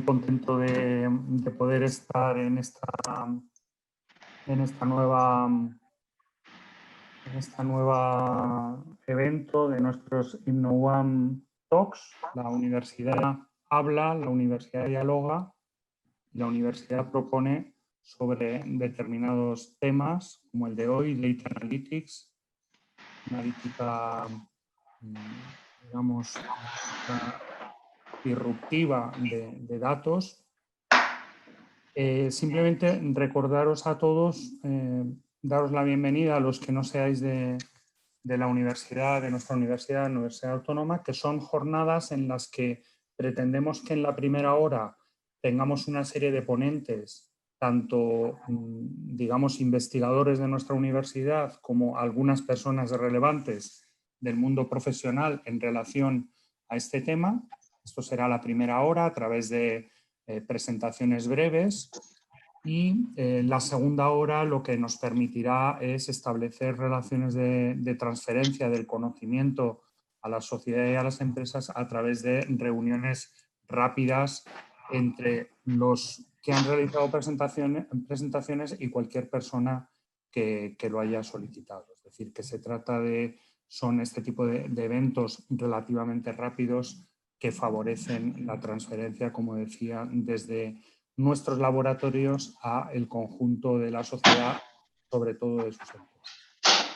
contento de poder estar en este nuevo evento de nuestros InnoOne Talks. La universidad habla, la universidad dialoga, la universidad propone sobre determinados temas, como el de hoy, Data Analytics, analítica, digamos, disruptiva de datos. Simplemente recordaros a todos, daros la bienvenida a los que no seáis de la universidad, de nuestra universidad, Universidad Autónoma, que son jornadas en las que pretendemos que en la primera hora tengamos una serie de ponentes, tanto, digamos, investigadores de nuestra universidad como algunas personas relevantes del mundo profesional en relación a este tema. Esto será la primera hora a través de presentaciones breves. Y la segunda hora lo que nos permitirá es establecer relaciones de transferencia del conocimiento a la sociedad y a las empresas a través de reuniones rápidas entre los que han realizado presentaciones y cualquier persona que lo haya solicitado. Es decir, que se trata son este tipo de eventos relativamente rápidos que favorecen la transferencia, como decía, desde nuestros laboratorios a el conjunto de la sociedad, sobre todo de sus empresas.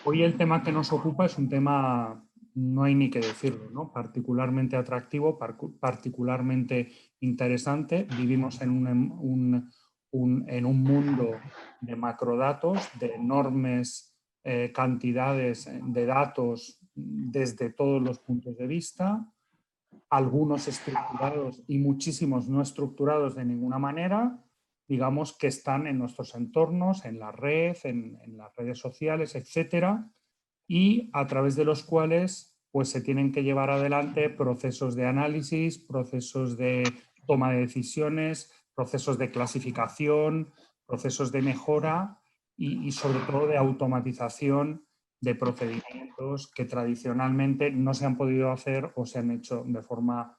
Hoy el tema que nos ocupa es un tema, no hay ni que decirlo, ¿no? Particularmente atractivo, particularmente interesante. Vivimos en un mundo de macrodatos, de enormes cantidades de datos desde todos los puntos de vista, algunos estructurados y muchísimos no estructurados de ninguna manera, digamos que están en nuestros entornos, en la red, en las redes sociales, etcétera, y a través de los cuales pues, se tienen que llevar adelante procesos de análisis, procesos de toma de decisiones, procesos de clasificación, procesos de mejora y sobre todo de automatización de procedimientos que tradicionalmente no se han podido hacer o se han hecho de forma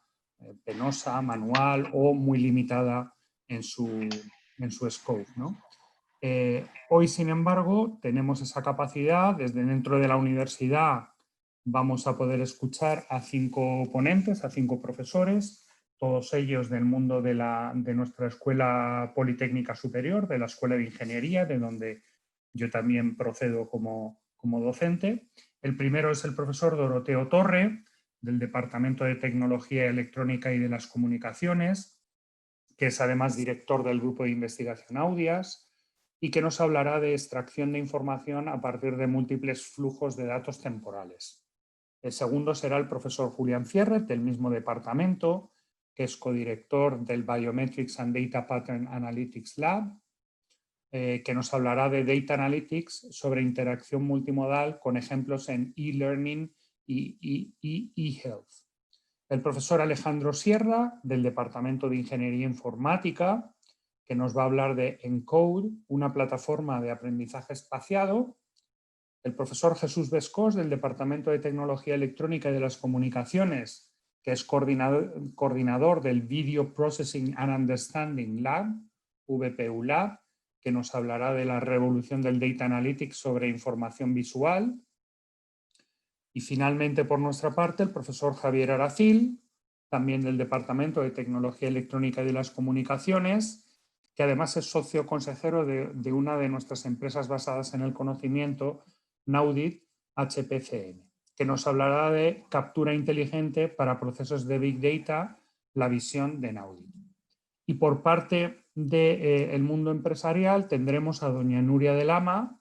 penosa, manual o muy limitada en su scope, ¿no? Hoy, sin embargo, tenemos esa capacidad. Desde dentro de la universidad vamos a poder escuchar a 5 ponentes, a 5 profesores, todos ellos del mundo de nuestra Escuela Politécnica Superior, de la Escuela de Ingeniería, de donde yo también procedo como docente. El primero es el profesor Doroteo Torre, del Departamento de Tecnología Electrónica y de las Comunicaciones, que es además director del Grupo de Investigación Audias y que nos hablará de extracción de información a partir de múltiples flujos de datos temporales. El segundo será el profesor Julián Fierret, del mismo departamento, que es codirector del Biometrics and Data Pattern Analytics Lab, que nos hablará de Data Analytics sobre interacción multimodal con ejemplos en e-learning y e-health. El profesor Alejandro Sierra, del Departamento de Ingeniería Informática, que nos va a hablar de Encode, una plataforma de aprendizaje espaciado. El profesor Jesús Bescós, del Departamento de Tecnología Electrónica y de las Comunicaciones, que es coordinador del Video Processing and Understanding Lab, VPU Lab, que nos hablará de la revolución del Data Analytics sobre información visual. Y finalmente, por nuestra parte, el profesor Javier Aracil, también del Departamento de Tecnología Electrónica y de las Comunicaciones, que además es socio consejero de una de nuestras empresas basadas en el conocimiento, Naudit HPCM, que nos hablará de captura inteligente para procesos de Big Data, la visión de Naudit. Y por parte del mundo empresarial tendremos a doña Nuria de Lama,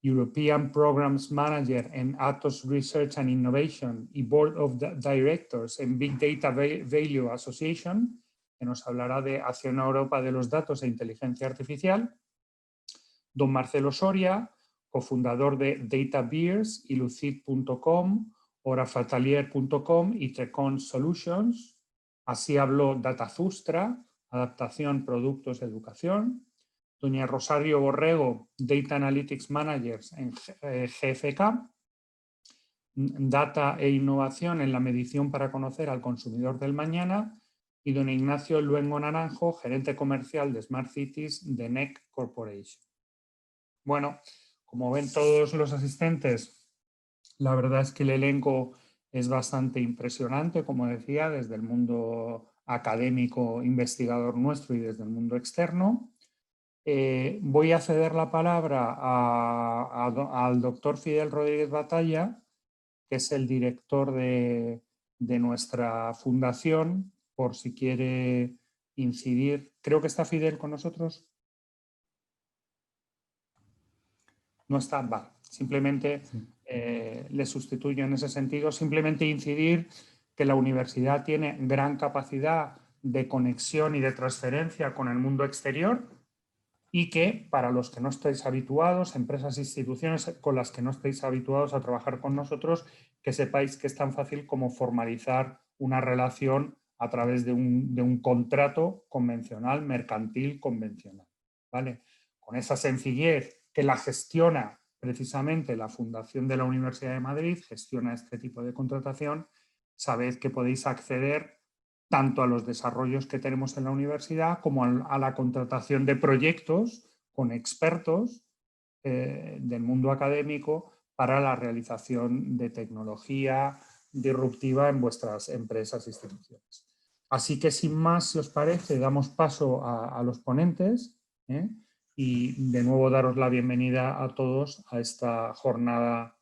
European Programs Manager en Atos Research and Innovation y Board of Directors en Big Data Value Association, que nos hablará de Acción a Europa de los Datos e Inteligencia Artificial. Don Marcelo Soria, cofundador de DataBears y Lucid.com, Horafatalier.com y Trecon Solutions. Así habló Datazustra, Adaptación, Productos, Educación. Doña Rosario Borrego, Data Analytics Managers en GFK, Data e Innovación en la medición para conocer al consumidor del mañana, y don Ignacio Luengo Naranjo, gerente comercial de Smart Cities de NEC Corporation. Bueno, como ven todos los asistentes, la verdad es que el elenco es bastante impresionante, como decía, desde el mundo académico investigador nuestro y desde el mundo externo. Voy a ceder la palabra al doctor Fidel Rodríguez Batalla, que es el director de nuestra fundación, por si quiere incidir. Creo que está Fidel con nosotros. No está, vale. Simplemente le sustituyo en ese sentido. Simplemente incidir que la universidad tiene gran capacidad de conexión y de transferencia con el mundo exterior y que para los que no estéis habituados, empresas e instituciones con las que no estéis habituados a trabajar con nosotros, que sepáis que es tan fácil como formalizar una relación a través de un contrato convencional, mercantil convencional, ¿vale? Con esa sencillez que la gestiona precisamente la Fundación de la Universidad de Madrid, gestiona este tipo de contratación, sabed que podéis acceder tanto a los desarrollos que tenemos en la universidad como a la contratación de proyectos con expertos del mundo académico para la realización de tecnología disruptiva en vuestras empresas e instituciones. Así que sin más, si os parece, damos paso a los ponentes y de nuevo daros la bienvenida a todos a esta jornada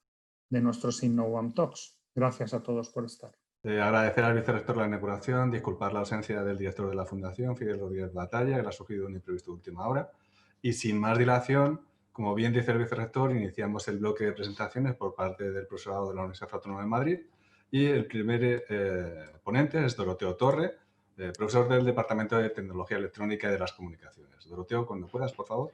de nuestros InnoOne Talks. Gracias a todos por estar. Agradecer al vicerrector la inauguración, disculpar la ausencia del director de la Fundación, Fidel Rodríguez Batalla, que le ha surgido un imprevisto de última hora. Y sin más dilación, como bien dice el vicerrector, iniciamos el bloque de presentaciones por parte del profesorado de la Universidad Autónoma de Madrid. Y el primer ponente es Doroteo Torre, profesor del Departamento de Tecnología Electrónica y de las Comunicaciones. Doroteo, cuando puedas, por favor.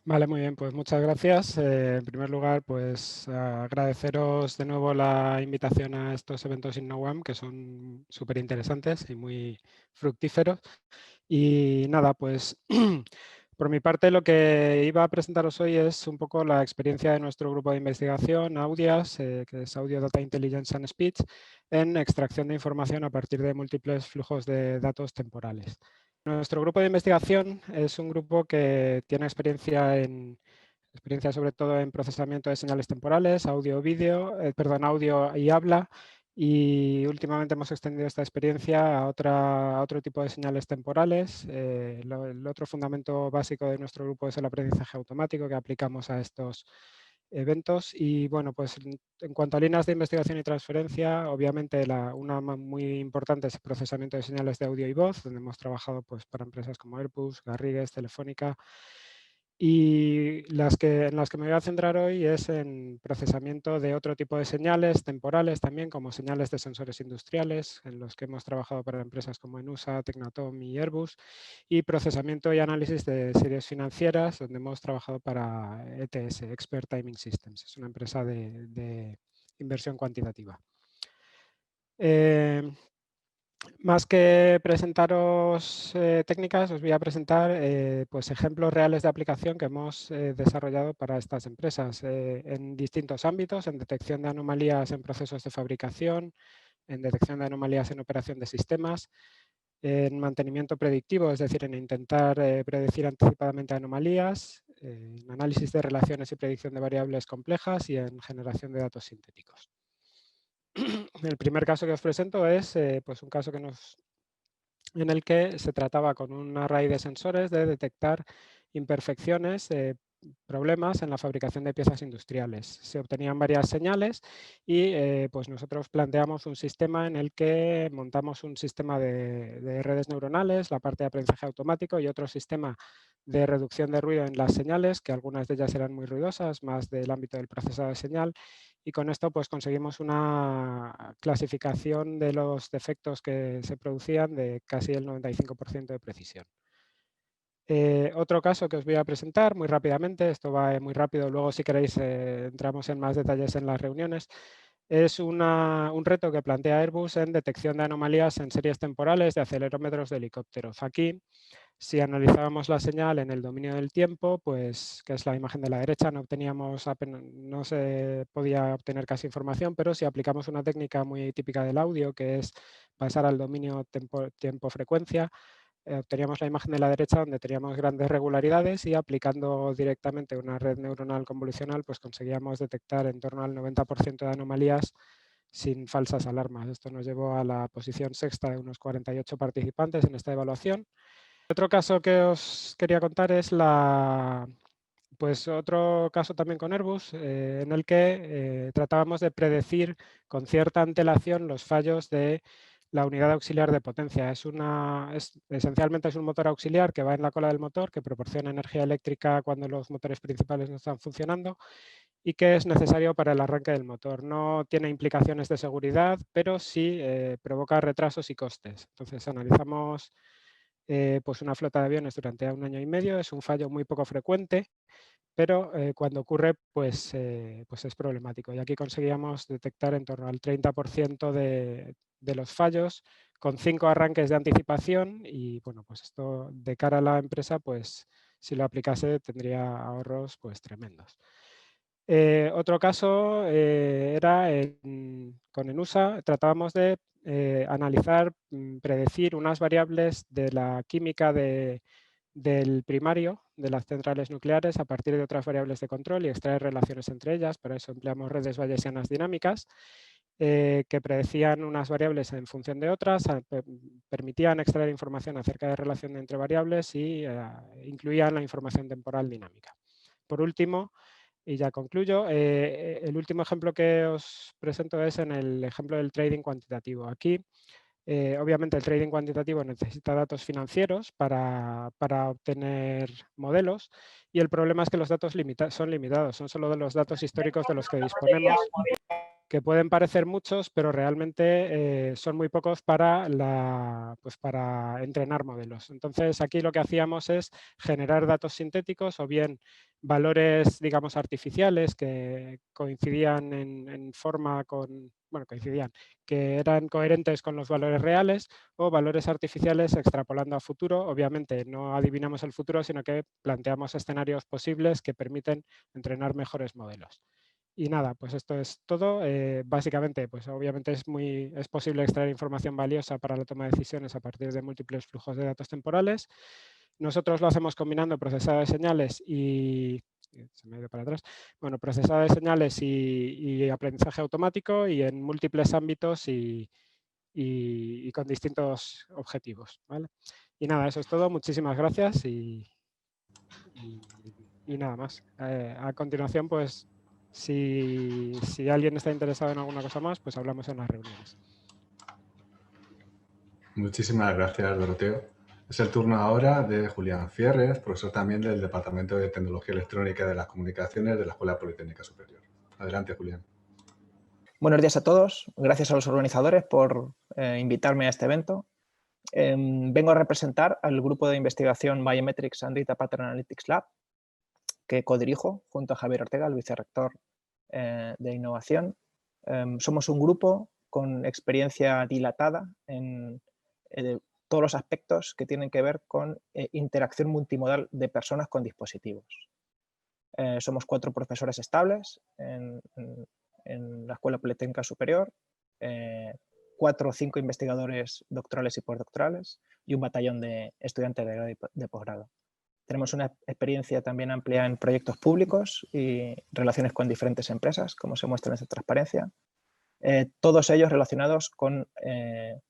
Vale, muy bien, pues muchas gracias. En primer lugar, pues agradeceros de nuevo la invitación a estos eventos InnoOne, que son súper interesantes y muy fructíferos. Y nada, pues por mi parte lo que iba a presentaros hoy es un poco la experiencia de nuestro grupo de investigación, Audias, que es Audio Data Intelligence and Speech, en extracción de información a partir de múltiples flujos de datos temporales. Nuestro grupo de investigación es un grupo que tiene experiencia sobre todo en procesamiento de señales temporales, audio y habla, y últimamente hemos extendido esta experiencia a otro tipo de señales temporales. El otro fundamento básico de nuestro grupo es el aprendizaje automático que aplicamos a estos eventos. Y bueno, pues en cuanto a líneas de investigación y transferencia, obviamente una muy importante es el procesamiento de señales de audio y voz, donde hemos trabajado pues para empresas como Airbus, Garrigues, Telefónica. Y en las que me voy a centrar hoy es en procesamiento de otro tipo de señales temporales también, como señales de sensores industriales, en los que hemos trabajado para empresas como Enusa, Tecnatom y Airbus, y procesamiento y análisis de series financieras, donde hemos trabajado para ETS, Expert Timing Systems. Es una empresa de inversión cuantitativa. Más que presentaros técnicas, os voy a presentar pues ejemplos reales de aplicación que hemos desarrollado para estas empresas en distintos ámbitos, en detección de anomalías en procesos de fabricación, en detección de anomalías en operación de sistemas, en mantenimiento predictivo, es decir, en intentar predecir anticipadamente anomalías, en análisis de relaciones y predicción de variables complejas y en generación de datos sintéticos. El primer caso que os presento es pues un caso en el que se trataba con un array de sensores de detectar imperfecciones, problemas en la fabricación de piezas industriales. Se obtenían varias señales y pues nosotros planteamos un sistema en el que montamos un sistema de redes neuronales, la parte de aprendizaje automático y otro sistema de reducción de ruido en las señales, que algunas de ellas eran muy ruidosas, más del ámbito del procesado de señal. Y con esto pues conseguimos una clasificación de los defectos que se producían de casi el 95% de precisión. Otro caso que os voy a presentar muy rápidamente, esto va muy rápido, luego si queréis entramos en más detalles en las reuniones, es un reto que plantea Airbus en detección de anomalías en series temporales de acelerómetros de helicópteros. Aquí Si analizábamos la señal en el dominio del tiempo, pues, que es la imagen de la derecha, no se podía obtener casi información, pero si aplicamos una técnica muy típica del audio, que es pasar al dominio tiempo-frecuencia, obteníamos la imagen de la derecha donde teníamos grandes regularidades y aplicando directamente una red neuronal convolucional, pues conseguíamos detectar en torno al 90% de anomalías sin falsas alarmas. Esto nos llevó a la posición sexta de unos 48 participantes en esta evaluación. Otro caso que os quería contar es otro caso también con Airbus, en el que tratábamos de predecir con cierta antelación los fallos de la unidad auxiliar de potencia. Esencialmente es un motor auxiliar que va en la cola del motor, que proporciona energía eléctrica cuando los motores principales no están funcionando y que es necesario para el arranque del motor. No tiene implicaciones de seguridad, pero sí provoca retrasos y costes. Entonces analizamos pues una flota de aviones durante 1 año y medio. Es un fallo muy poco frecuente, pero cuando ocurre pues es problemático. Y aquí conseguíamos detectar en torno al 30% de los fallos con 5 arranques de anticipación y bueno, pues esto de cara a la empresa, pues si lo aplicase tendría ahorros pues tremendos. Otro caso era con ENUSA, tratábamos de analizar, predecir unas variables de la química del primario de las centrales nucleares a partir de otras variables de control y extraer relaciones entre ellas. Para eso empleamos redes bayesianas dinámicas que predecían unas variables en función de otras, permitían extraer información acerca de relación entre variables y incluían la información temporal dinámica. Por último, y ya concluyo, el último ejemplo que os presento es en el ejemplo del trading cuantitativo. Aquí, obviamente, el trading cuantitativo necesita datos financieros para obtener modelos y el problema es que los datos son limitados, son solo de los datos históricos de los que disponemos, que pueden parecer muchos, pero realmente son muy pocos para entrenar modelos. Entonces, aquí lo que hacíamos es generar datos sintéticos o bien valores, digamos, artificiales que coincidían en forma que eran coherentes con los valores reales, o valores artificiales extrapolando a futuro. Obviamente no adivinamos el futuro, sino que planteamos escenarios posibles que permiten entrenar mejores modelos. Y nada, pues esto es todo. Básicamente, pues obviamente es posible extraer información valiosa para la toma de decisiones a partir de múltiples flujos de datos temporales. Nosotros lo hacemos combinando procesado de señales y se me ha ido para atrás. Bueno, procesado de señales y aprendizaje automático y en múltiples ámbitos y con distintos objetivos, ¿vale? Y nada, eso es todo. Muchísimas gracias y nada más. A continuación, pues si alguien está interesado en alguna cosa más, pues hablamos en las reuniones. Muchísimas gracias, Doroteo. Es el turno ahora de Julián Fierres, profesor también del Departamento de Tecnología Electrónica de las Comunicaciones de la Escuela Politécnica Superior. Adelante, Julián. Buenos días a todos. Gracias a los organizadores por invitarme a este evento. Vengo a representar al grupo de investigación Biometrics and Data Pattern Analytics Lab, que codirijo junto a Javier Ortega, el vicerrector de innovación. Somos un grupo con experiencia dilatada en todos los aspectos que tienen que ver con interacción multimodal de personas con dispositivos. Somos 4 profesores estables en la Escuela Politécnica Superior, 4 o 5 investigadores doctorales y postdoctorales y un batallón de estudiantes de grado y de posgrado. Tenemos una experiencia también amplia en proyectos públicos y relaciones con diferentes empresas, como se muestra en esta transparencia, todos ellos relacionados con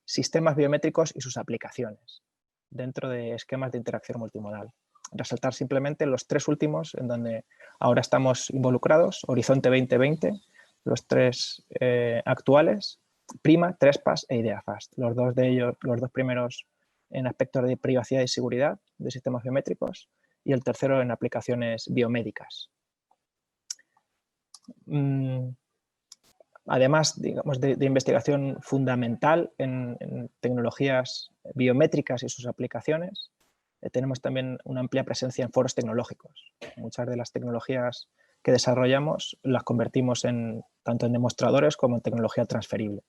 sistemas biométricos y sus aplicaciones dentro de esquemas de interacción multimodal. Resaltar simplemente los 3 últimos en donde ahora estamos involucrados: Horizonte 2020, los 3 actuales, Prima, Trespass e IdeaFast. Los 2 de ellos, los 2 primeros en aspectos de privacidad y seguridad de sistemas biométricos y el tercero en aplicaciones biomédicas. Además, digamos, de investigación fundamental en tecnologías biométricas y sus aplicaciones, tenemos también una amplia presencia en foros tecnológicos. Muchas de las tecnologías que desarrollamos las convertimos tanto en demostradores como en tecnología transferible.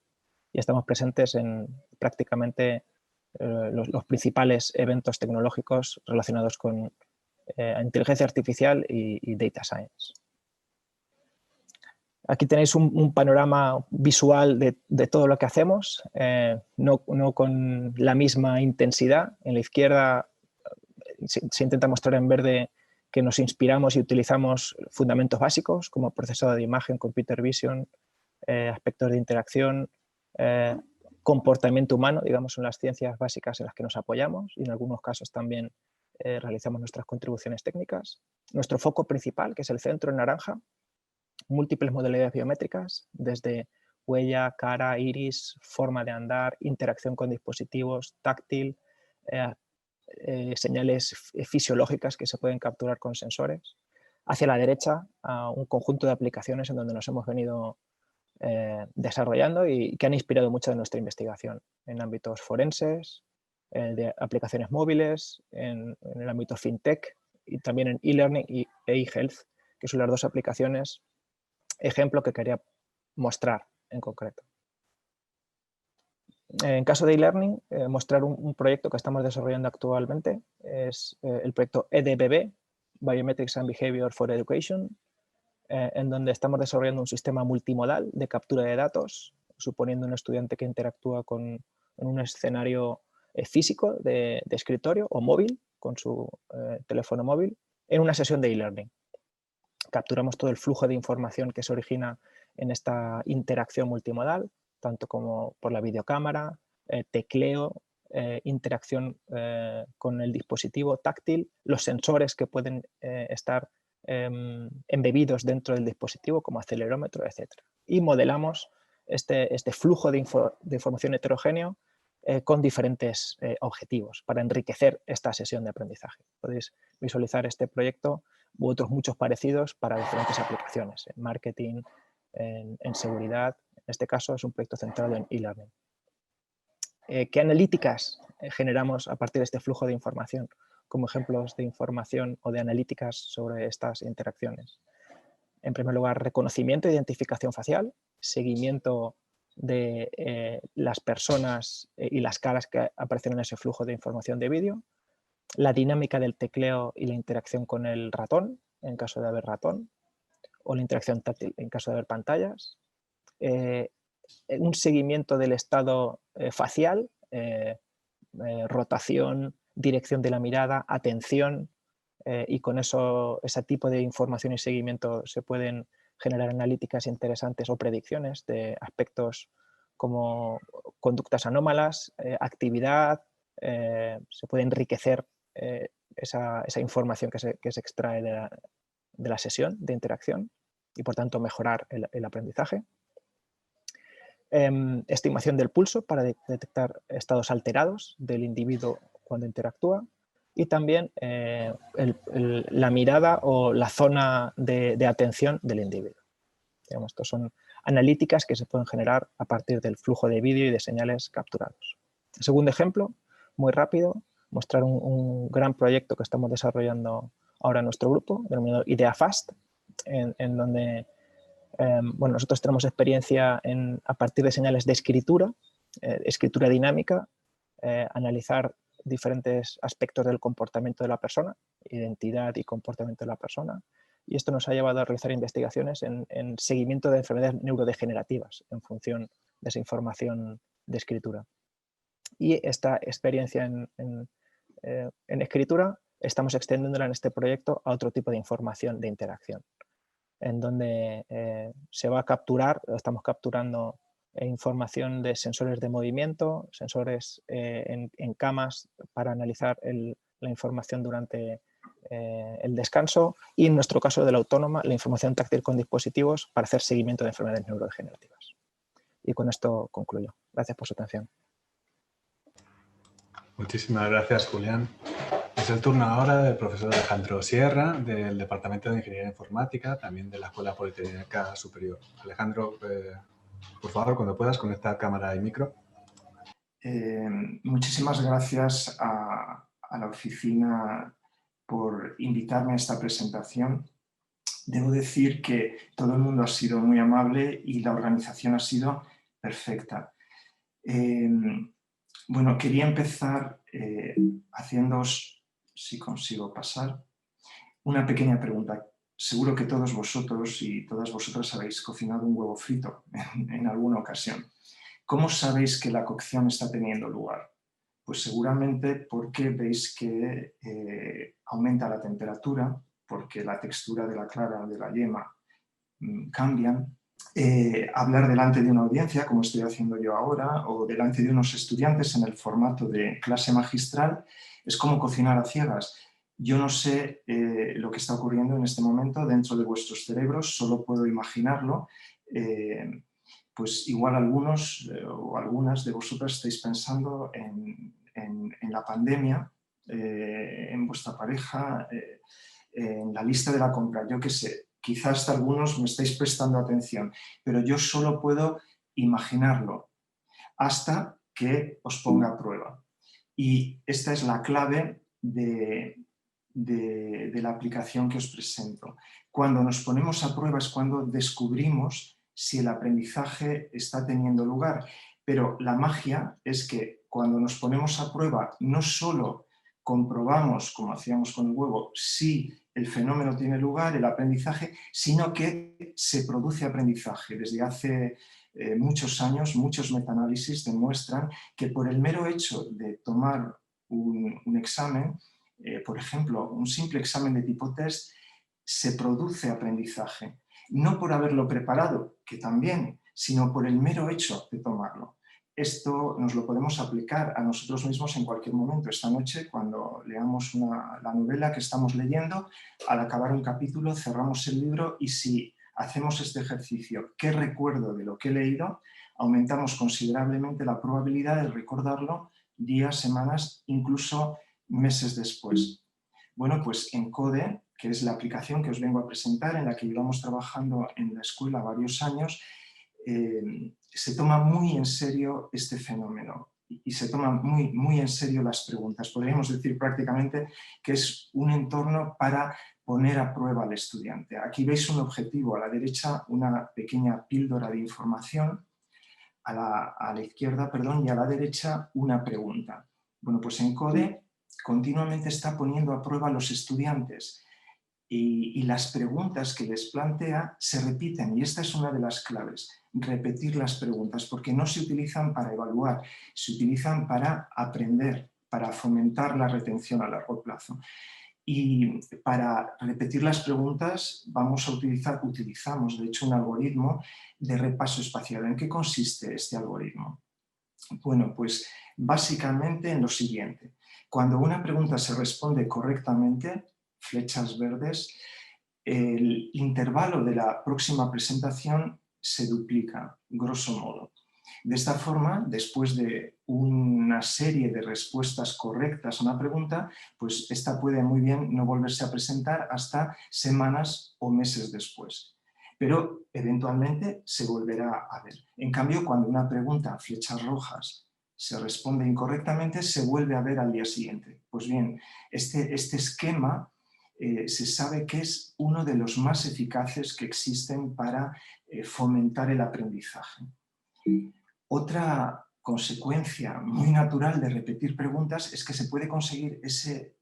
Y estamos presentes en prácticamente los principales eventos tecnológicos relacionados con inteligencia artificial y data science. Aquí tenéis un panorama visual de todo lo que hacemos, no con la misma intensidad. En la izquierda se intenta mostrar en verde que nos inspiramos y utilizamos fundamentos básicos como procesado de imagen, computer vision, aspectos de interacción, comportamiento humano, digamos, son las ciencias básicas en las que nos apoyamos y en algunos casos también realizamos nuestras contribuciones técnicas. Nuestro foco principal, que es el centro en naranja, múltiples modalidades biométricas, desde huella, cara, iris, forma de andar, interacción con dispositivos, táctil, señales fisiológicas que se pueden capturar con sensores. Hacia la derecha, un conjunto de aplicaciones en donde nos hemos venido desarrollando y que han inspirado mucho de nuestra investigación en ámbitos forenses, de aplicaciones móviles, en el ámbito fintech y también en e-learning e e-health, que son las dos aplicaciones ejemplo que quería mostrar en concreto. En caso de e-learning, mostrar un proyecto que estamos desarrollando actualmente es el proyecto EDBB, Biometrics and Behavior for Education, en donde estamos desarrollando un sistema multimodal de captura de datos, suponiendo un estudiante que interactúa en un escenario físico de escritorio o móvil, con su teléfono móvil, en una sesión de e-learning. Capturamos todo el flujo de información que se origina en esta interacción multimodal, tanto como por la videocámara, tecleo, interacción con el dispositivo táctil, los sensores que pueden estar embebidos dentro del dispositivo como acelerómetro, etc. Y modelamos este flujo de información heterogéneo con diferentes objetivos para enriquecer esta sesión de aprendizaje. Podéis visualizar este proyecto u otros muchos parecidos para diferentes aplicaciones, en marketing, en seguridad. En este caso es un proyecto centrado en e-learning. ¿Qué analíticas generamos a partir de este flujo de información? Como ejemplos de información o de analíticas sobre estas interacciones. En primer lugar, reconocimiento e identificación facial, seguimiento de las personas y las caras que aparecen en ese flujo de información de vídeo, la dinámica del tecleo y la interacción con el ratón, en caso de haber ratón, o la interacción táctil en caso de haber pantallas, un seguimiento del estado facial, rotación, dirección de la mirada, atención, y con ese tipo de información y seguimiento se pueden generar analíticas interesantes o predicciones de aspectos como conductas anómalas, actividad, se puede enriquecer esa información que se extrae de la sesión de interacción y por tanto mejorar el aprendizaje. Estimación del pulso para detectar estados alterados del individuo cuando interactúa y también la mirada o la zona de atención del individuo. Digamos, estos son analíticas que se pueden generar a partir del flujo de vídeo y de señales capturados. El segundo ejemplo, muy rápido, mostrar un gran proyecto que estamos desarrollando ahora en nuestro grupo, denominado IdeaFast, en donde bueno, nosotros tenemos experiencia a partir de señales de escritura, escritura dinámica, analizar diferentes aspectos del comportamiento de la persona, identidad y comportamiento de la persona, y esto nos ha llevado a realizar investigaciones en seguimiento de enfermedades neurodegenerativas en función de esa información de escritura. Y esta experiencia en escritura estamos extendiéndola en este proyecto a otro tipo de información de interacción, en donde se va a capturar, estamos capturando información de sensores de movimiento, sensores en camas para analizar la información durante el descanso y en nuestro caso de la autónoma, la información táctil con dispositivos para hacer seguimiento de enfermedades neurodegenerativas. Y con esto concluyo. Gracias por su atención. Muchísimas gracias, Julián. Es el turno ahora del profesor Alejandro Sierra, del Departamento de Ingeniería Informática, también de la Escuela Politécnica Superior. Alejandro, por favor, cuando puedas, conecta cámara y micro. Muchísimas gracias a la oficina por invitarme a esta presentación. Debo decir que todo el mundo ha sido muy amable y la organización ha sido perfecta. Bueno, quería empezar haciéndoos, si consigo pasar, una pequeña pregunta. Seguro que todos vosotros y todas vosotras habéis cocinado un huevo frito en alguna ocasión. ¿Cómo sabéis que la cocción está teniendo lugar? Pues seguramente porque veis que aumenta la temperatura, porque la textura de la clara o de la yema cambian. Hablar delante de una audiencia, como estoy haciendo yo ahora, o delante de unos estudiantes en el formato de clase magistral, es como cocinar a ciegas. Yo no sé lo que está ocurriendo en este momento dentro de vuestros cerebros, solo puedo imaginarlo. Pues igual algunos o algunas de vosotras estáis pensando en la pandemia, en vuestra pareja, en la lista de la compra, yo qué sé. Quizás hasta algunos me estáis prestando atención, pero yo solo puedo imaginarlo hasta que os ponga a prueba. Y esta es la clave de la aplicación que os presento. Cuando nos ponemos a prueba es cuando descubrimos si el aprendizaje está teniendo lugar. Pero la magia es que cuando nos ponemos a prueba no solo comprobamos, como hacíamos con el huevo, si el fenómeno tiene lugar, el aprendizaje, sino que se produce aprendizaje. Desde hace muchos años, muchos metaanálisis demuestran que por el mero hecho de tomar un examen, por ejemplo, un simple examen de tipo test, se produce aprendizaje. No por haberlo preparado, que también, sino por el mero hecho de tomarlo. Esto nos lo podemos aplicar a nosotros mismos en cualquier momento. Esta noche, cuando leamos la novela que estamos leyendo, al acabar un capítulo cerramos el libro y si hacemos este ejercicio, ¿qué recuerdo de lo que he leído?, aumentamos considerablemente la probabilidad de recordarlo días, semanas, incluso meses después. Bueno, pues ENCODE, que es la aplicación que os vengo a presentar, en la que llevamos trabajando en la escuela varios años, se toma muy en serio este fenómeno y se toman muy en serio las preguntas. Podríamos decir prácticamente que es un entorno para poner a prueba al estudiante. Aquí veis un objetivo, a la derecha una pequeña píldora de información, a la izquierda, perdón, y a la derecha una pregunta. Bueno, pues ENCODE continuamente está poniendo a prueba a los estudiantes y las preguntas que les plantea se repiten, y esta es una de las claves, repetir las preguntas, porque no se utilizan para evaluar, se utilizan para aprender, para fomentar la retención a largo plazo. Y para repetir las preguntas utilizamos de hecho un algoritmo de repaso espacial. ¿En qué consiste este algoritmo? Bueno, pues básicamente en lo siguiente. Cuando una pregunta se responde correctamente, flechas verdes, el intervalo de la próxima presentación se duplica, grosso modo. De esta forma, después de una serie de respuestas correctas a una pregunta, pues esta puede muy bien no volverse a presentar hasta semanas o meses después. Pero eventualmente se volverá a ver. En cambio, cuando una pregunta, flechas rojas, se responde incorrectamente, se vuelve a ver al día siguiente. Pues bien, este esquema se sabe que es uno de los más eficaces que existen para fomentar el aprendizaje. Otra consecuencia muy natural de repetir preguntas es que se puede conseguir ese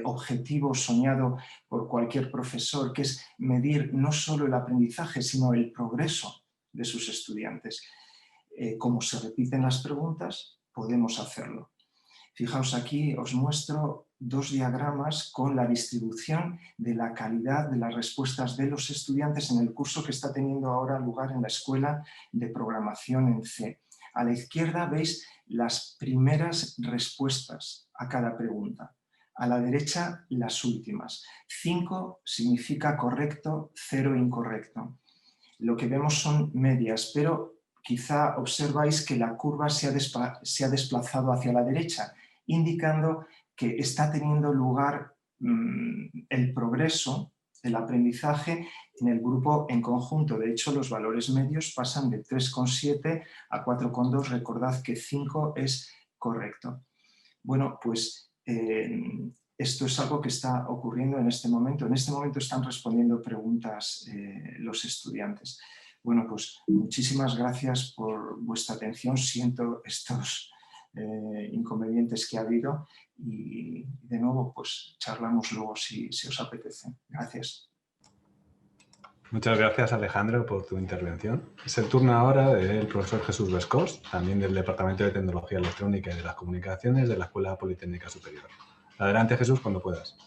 objetivo soñado por cualquier profesor, que es medir no solo el aprendizaje, sino el progreso de sus estudiantes. Como se repiten las preguntas, podemos hacerlo. Fijaos, aquí os muestro dos diagramas con la distribución de la calidad de las respuestas de los estudiantes en el curso que está teniendo ahora lugar en la Escuela de Programación en C. A la izquierda veis las primeras respuestas a cada pregunta. A la derecha, las últimas. 5 significa correcto, 0 incorrecto. Lo que vemos son medias, pero quizá observáis que la curva se ha desplazado hacia la derecha, indicando que está teniendo lugar el progreso, el aprendizaje en el grupo en conjunto. De hecho, los valores medios pasan de 3,7 a 4,2. Recordad que 5 es correcto. Bueno, pues esto es algo que está ocurriendo en este momento. En este momento están respondiendo preguntas los estudiantes. Bueno, pues muchísimas gracias por vuestra atención. Siento estos inconvenientes que ha habido y de nuevo pues charlamos luego si os apetece. Gracias. Muchas gracias, Alejandro, por tu intervención. Es el turno ahora del profesor Jesús Bescós, también del Departamento de Tecnología Electrónica y de las Comunicaciones de la Escuela Politécnica Superior. Adelante, Jesús, cuando puedas.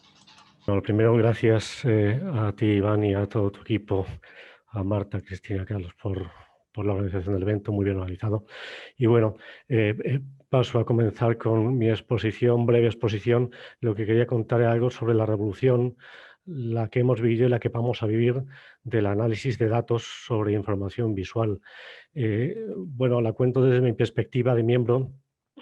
Bueno, primero, gracias a ti, Iván, y a todo tu equipo, a Marta, Cristina, Carlos, por la organización del evento, muy bien organizado. Y bueno, paso a comenzar con mi exposición, breve exposición. Lo que quería contar es algo sobre la revolución, la que hemos vivido y la que vamos a vivir del análisis de datos sobre información visual. Bueno, la cuento desde mi perspectiva de miembro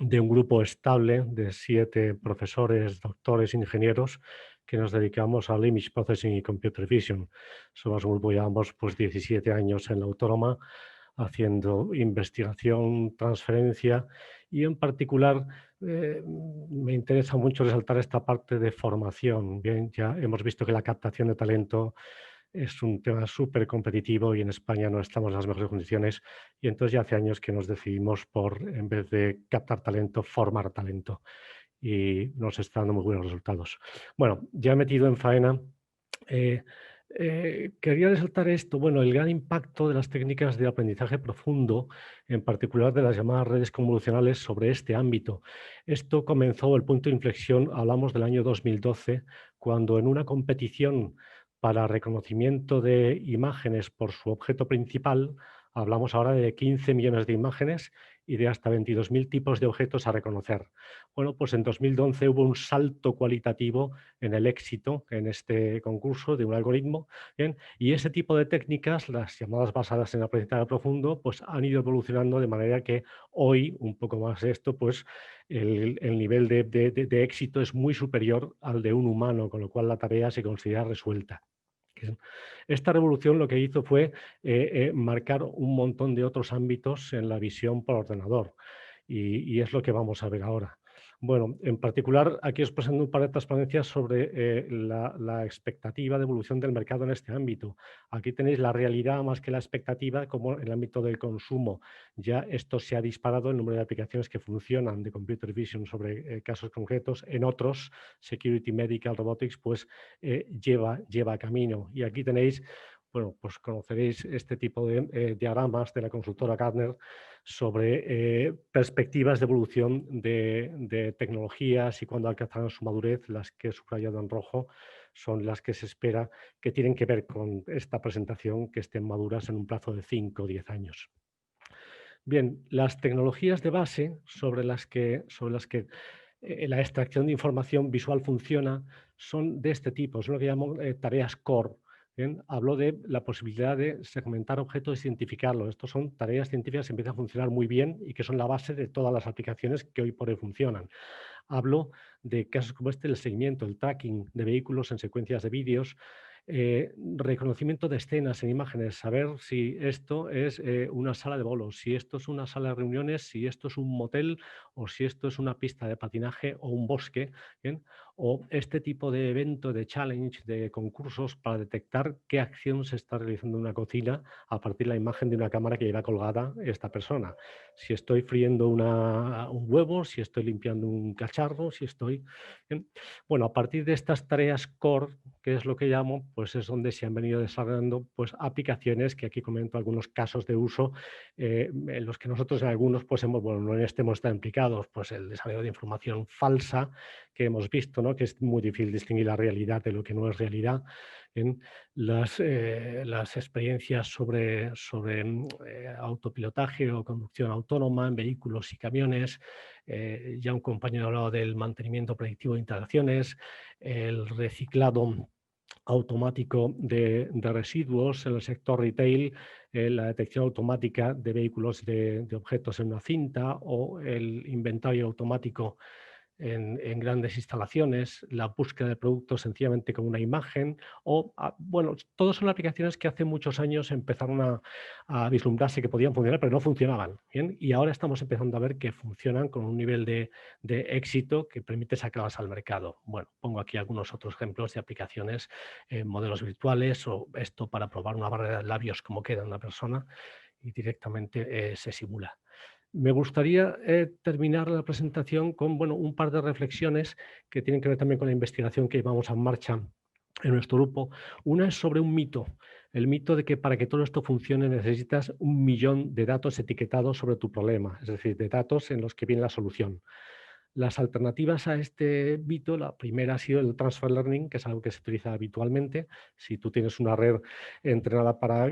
de un grupo estable de 7 profesores, doctores, ingenieros, que nos dedicamos al Image Processing y Computer Vision. Somos un grupo, llevamos pues 17 años en la Autónoma, haciendo investigación, transferencia y en particular me interesa mucho resaltar esta parte de formación. Bien, ya hemos visto que la captación de talento es un tema súper competitivo y en España no estamos en las mejores condiciones y entonces ya hace años que nos decidimos por, en vez de captar talento, formar talento y nos está dando muy buenos resultados. Bueno, ya metido en faena, quería resaltar esto, bueno, el gran impacto de las técnicas de aprendizaje profundo, en particular de las llamadas redes convolucionales sobre este ámbito. Esto comenzó, el punto de inflexión, hablamos del año 2012, cuando en una competición para reconocimiento de imágenes por su objeto principal, hablamos ahora de 15 millones de imágenes y de hasta 22.000 tipos de objetos a reconocer. Bueno, pues en 2011 hubo un salto cualitativo en el éxito en este concurso de un algoritmo, ¿bien? Y ese tipo de técnicas, las llamadas basadas en aprendizaje profundo, pues han ido evolucionando de manera que hoy, un poco más de esto, pues el nivel de éxito es muy superior al de un humano, con lo cual la tarea se considera resuelta. Esta revolución lo que hizo fue marcar un montón de otros ámbitos en la visión por ordenador y es lo que vamos a ver ahora. Bueno, en particular aquí os presento un par de transparencias sobre la expectativa de evolución del mercado en este ámbito. Aquí tenéis la realidad más que la expectativa, como en el ámbito del consumo. Ya esto se ha disparado, el número de aplicaciones que funcionan de computer vision sobre casos concretos. En otros, security, medical, robotics, pues lleva camino. Y aquí tenéis, bueno, pues conoceréis este tipo de diagramas de la consultora Gartner sobre perspectivas de evolución de tecnologías y cuando alcanzarán su madurez. Las que he subrayado en rojo son las que se espera que tienen que ver con esta presentación, que estén maduras en un plazo de 5 o 10 años. Bien, las tecnologías de base sobre las que la extracción de información visual funciona son de este tipo, son lo que llamo tareas core. Bien, hablo de la posibilidad de segmentar objetos y identificarlos. Estos son tareas científicas que empiezan a funcionar muy bien y que son la base de todas las aplicaciones que hoy por hoy funcionan. Hablo de casos como este, el seguimiento, el tracking de vehículos en secuencias de vídeos, reconocimiento de escenas en imágenes, saber si esto es una sala de bolos, si esto es una sala de reuniones, si esto es un motel o si esto es una pista de patinaje o un bosque, ¿bien? O este tipo de evento, de challenge, de concursos para detectar qué acción se está realizando en una cocina a partir de la imagen de una cámara que lleva colgada esta persona. Si estoy friendo un huevo, si estoy limpiando un cacharro, si estoy... ¿bien? Bueno, a partir de estas tareas core, que es lo que llamo, pues es donde se han venido desarrollando pues, aplicaciones, que aquí comento algunos casos de uso, en los que nosotros en algunos pues hemos, bueno, no en este hemos estado implicados, pues el desarrollo de información falsa que hemos visto, ¿no? Que es muy difícil distinguir la realidad de lo que no es realidad. En las experiencias sobre autopilotaje o conducción autónoma en vehículos y camiones, ya un compañero ha hablado del mantenimiento predictivo de instalaciones, el reciclado automático de residuos en el sector retail, la detección automática de vehículos de objetos en una cinta o el inventario automático en grandes instalaciones, la búsqueda de productos sencillamente con una imagen o, bueno, todas son aplicaciones que hace muchos años empezaron a vislumbrarse que podían funcionar, pero no funcionaban, ¿bien? Y ahora estamos empezando a ver que funcionan con un nivel de éxito que permite sacarlas al mercado. Bueno, pongo aquí algunos otros ejemplos de aplicaciones, modelos virtuales o esto para probar una barrera de labios, cómo queda una persona y directamente se simula. Me gustaría terminar la presentación con un par de reflexiones que tienen que ver también con la investigación que llevamos en marcha en nuestro grupo. Una es sobre un mito, el mito de que para que todo esto funcione necesitas 1 millón de datos etiquetados sobre tu problema, es decir, de datos en los que viene la solución. Las alternativas a este mito, la primera ha sido el transfer learning, que es algo que se utiliza habitualmente. Si tú tienes una red entrenada para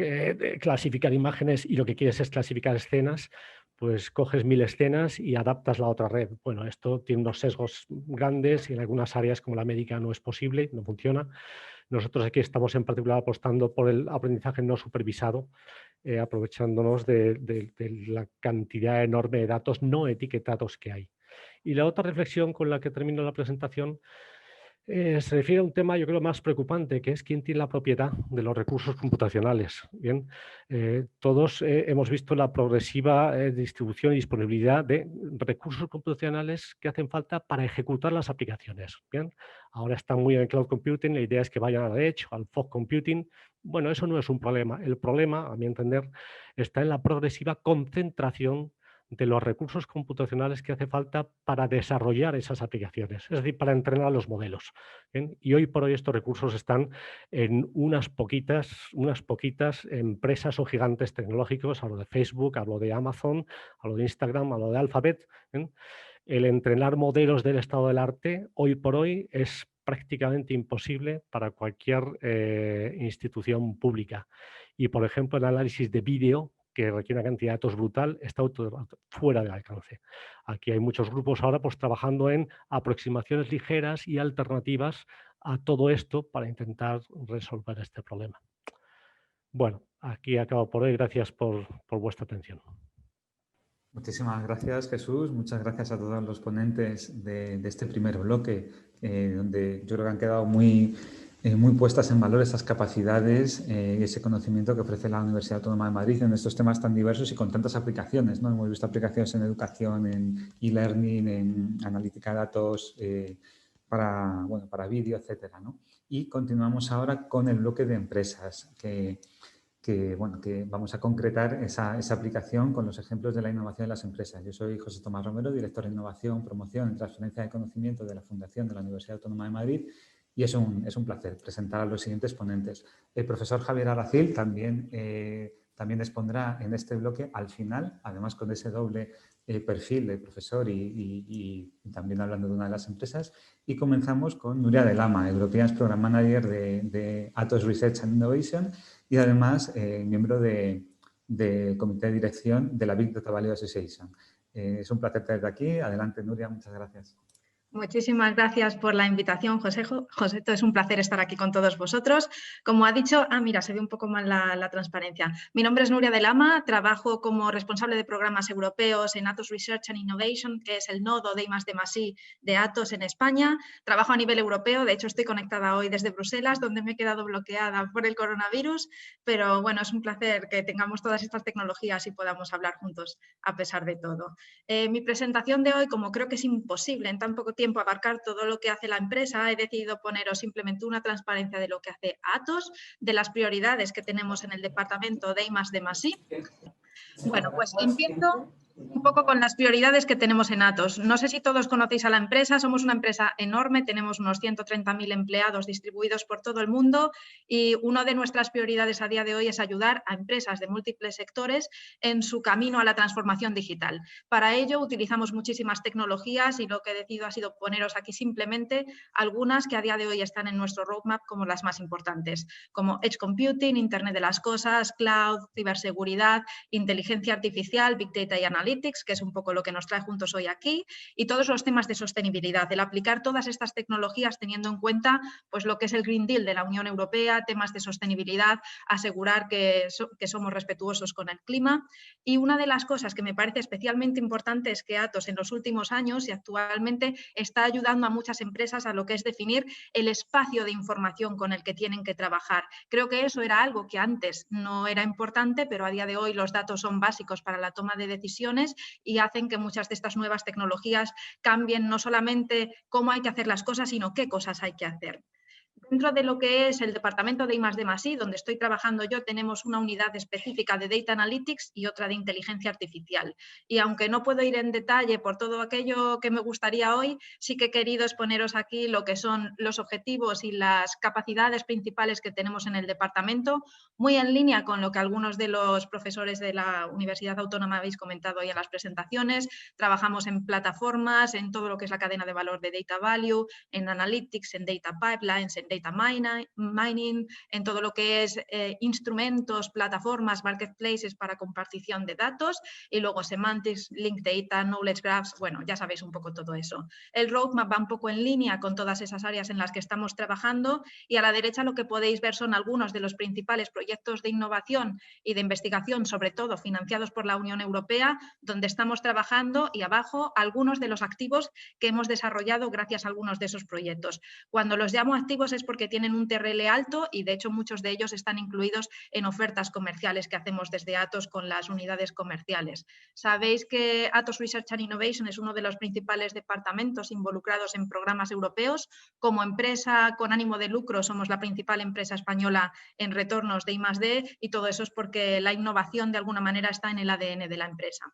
clasificar imágenes y lo que quieres es clasificar escenas, pues coges 1000 escenas y adaptas la otra red. Bueno, esto tiene unos sesgos grandes y en algunas áreas como la médica no es posible, no funciona. Nosotros aquí estamos en particular apostando por el aprendizaje no supervisado, aprovechándonos de la cantidad enorme de datos no etiquetados que hay. Y la otra reflexión con la que termino la presentación se refiere a un tema, yo creo, más preocupante, que es quién tiene la propiedad de los recursos computacionales. Bien, todos hemos visto la progresiva distribución y disponibilidad de recursos computacionales que hacen falta para ejecutar las aplicaciones. Bien, ahora está muy en el cloud computing, la idea es que vayan a la edge, al fog computing. Bueno, eso no es un problema. El problema, a mi entender, está en la progresiva concentración de los recursos computacionales que hace falta para desarrollar esas aplicaciones, es decir, para entrenar los modelos. ¿Bien? Y hoy por hoy estos recursos están en unas poquitas empresas o gigantes tecnológicos. Hablo de Facebook, hablo de Amazon, hablo de Instagram, hablo de Alphabet. ¿Bien? El entrenar modelos del estado del arte hoy por hoy es prácticamente imposible para cualquier institución pública. Y, por ejemplo, el análisis de vídeo, que requiere una cantidad de datos brutal, está fuera del alcance. Aquí hay muchos grupos ahora pues, trabajando en aproximaciones ligeras y alternativas a todo esto para intentar resolver este problema. Bueno, aquí acabo por hoy. Gracias por vuestra atención. Muchísimas gracias, Jesús. Muchas gracias a todos los ponentes de este primer bloque, donde yo creo que han quedado muy puestas en valor esas capacidades y ese conocimiento que ofrece la Universidad Autónoma de Madrid en estos temas tan diversos y con tantas aplicaciones, ¿no? Hemos visto aplicaciones en educación, en e-learning, en analítica de datos, para vídeo, etcétera, ¿no? Y continuamos ahora con el bloque de empresas, que vamos a concretar esa aplicación con los ejemplos de la innovación de las empresas. Yo soy José Tomás Romero, director de Innovación, Promoción y Transferencia de Conocimiento de la Fundación de la Universidad Autónoma de Madrid, y es un placer presentar a los siguientes ponentes. El profesor Javier Arracil también expondrá en este bloque al final, además con ese doble perfil de profesor y también hablando de una de las empresas. Y comenzamos con Nuria de Lama, European Program Manager de Atos Research and Innovation y además miembro del comité de dirección de la Big Data Value Association. Es un placer tenerte aquí. Adelante, Nuria, muchas gracias. Muchísimas gracias por la invitación, José. Es un placer estar aquí con todos vosotros. Como ha dicho, mira, se ve un poco mal la transparencia. Mi nombre es Nuria de Lama, trabajo como responsable de programas europeos en Atos Research and Innovation, que es el nodo de I+D+I de Atos en España. Trabajo a nivel europeo, de hecho estoy conectada hoy desde Bruselas, donde me he quedado bloqueada por el coronavirus, pero bueno, es un placer que tengamos todas estas tecnologías y podamos hablar juntos a pesar de todo. Mi presentación de hoy, como creo que es imposible en tan poco tiempo abarcar todo lo que hace la empresa, he decidido poneros simplemente una transparencia de lo que hace Atos, de las prioridades que tenemos en el departamento de I+D+I. Bueno, pues empiezo un poco con las prioridades que tenemos en Atos. No sé si todos conocéis a la empresa, somos una empresa enorme, tenemos unos 130.000 empleados distribuidos por todo el mundo y una de nuestras prioridades a día de hoy es ayudar a empresas de múltiples sectores en su camino a la transformación digital. Para ello utilizamos muchísimas tecnologías y lo que he decidido ha sido poneros aquí simplemente algunas que a día de hoy están en nuestro roadmap como las más importantes, como Edge Computing, Internet de las Cosas, Cloud, ciberseguridad, inteligencia artificial, Big Data y Analytics, que es un poco lo que nos trae juntos hoy aquí, y todos los temas de sostenibilidad, el aplicar todas estas tecnologías teniendo en cuenta pues, lo que es el Green Deal de la Unión Europea, temas de sostenibilidad, asegurar que somos respetuosos con el clima. Y una de las cosas que me parece especialmente importante es que Atos en los últimos años y actualmente está ayudando a muchas empresas a lo que es definir el espacio de información con el que tienen que trabajar. Creo que eso era algo que antes no era importante, pero a día de hoy los datos son básicos para la toma de decisiones y hacen que muchas de estas nuevas tecnologías cambien no solamente cómo hay que hacer las cosas, sino qué cosas hay que hacer. Dentro de lo que es el departamento de I+D+I, donde estoy trabajando yo, tenemos una unidad específica de Data Analytics y otra de Inteligencia Artificial. Y aunque no puedo ir en detalle por todo aquello que me gustaría hoy, sí que he querido exponeros aquí lo que son los objetivos y las capacidades principales que tenemos en el departamento, muy en línea con lo que algunos de los profesores de la Universidad Autónoma habéis comentado hoy en las presentaciones. Trabajamos en plataformas, en todo lo que es la cadena de valor de Data Value, en Analytics, en Data Pipelines, en Data Mining, en todo lo que es instrumentos, plataformas, marketplaces para compartición de datos y luego Semantics, Linked Data, Knowledge Graphs, bueno, ya sabéis un poco todo eso. El roadmap va un poco en línea con todas esas áreas en las que estamos trabajando y a la derecha lo que podéis ver son algunos de los principales proyectos de innovación y de investigación, sobre todo financiados por la Unión Europea, donde estamos trabajando y abajo algunos de los activos que hemos desarrollado gracias a algunos de esos proyectos. Cuando los llamo activos es porque tienen un TRL alto y de hecho muchos de ellos están incluidos en ofertas comerciales que hacemos desde Atos con las unidades comerciales. Sabéis que Atos Research and Innovation es uno de los principales departamentos involucrados en programas europeos. Como empresa con ánimo de lucro somos la principal empresa española en retornos de I+D y todo eso es porque la innovación de alguna manera está en el ADN de la empresa.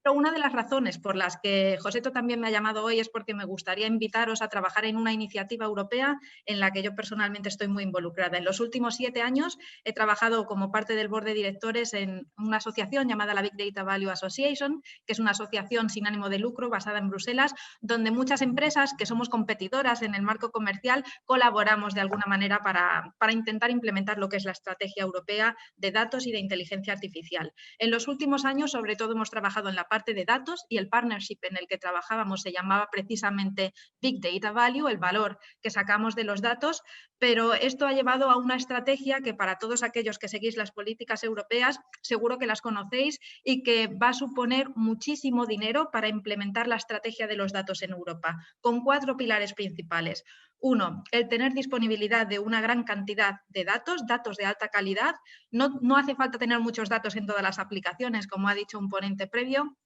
Pero una de las razones por las que Joseto también me ha llamado hoy es porque me gustaría invitaros a trabajar en una iniciativa europea en la que yo personalmente estoy muy involucrada. En los últimos 7 años he trabajado como parte del board de directores en una asociación llamada la Big Data Value Association, que es una asociación sin ánimo de lucro basada en Bruselas, donde muchas empresas que somos competidoras en el marco comercial colaboramos de alguna manera para intentar implementar lo que es la estrategia europea de datos y de inteligencia artificial. En los últimos años, sobre todo, hemos trabajado en la parte de datos y el partnership en el que trabajábamos se llamaba precisamente Big Data Value, el valor que sacamos de los datos, pero esto ha llevado a una estrategia que para todos aquellos que seguís las políticas europeas seguro que las conocéis y que va a suponer muchísimo dinero para implementar la estrategia de los datos en Europa, con 4 pilares principales. 1, el tener disponibilidad de una gran cantidad de datos, datos de alta calidad. No hace falta tener muchos datos en todas las aplicaciones, como ha dicho un ponente previo,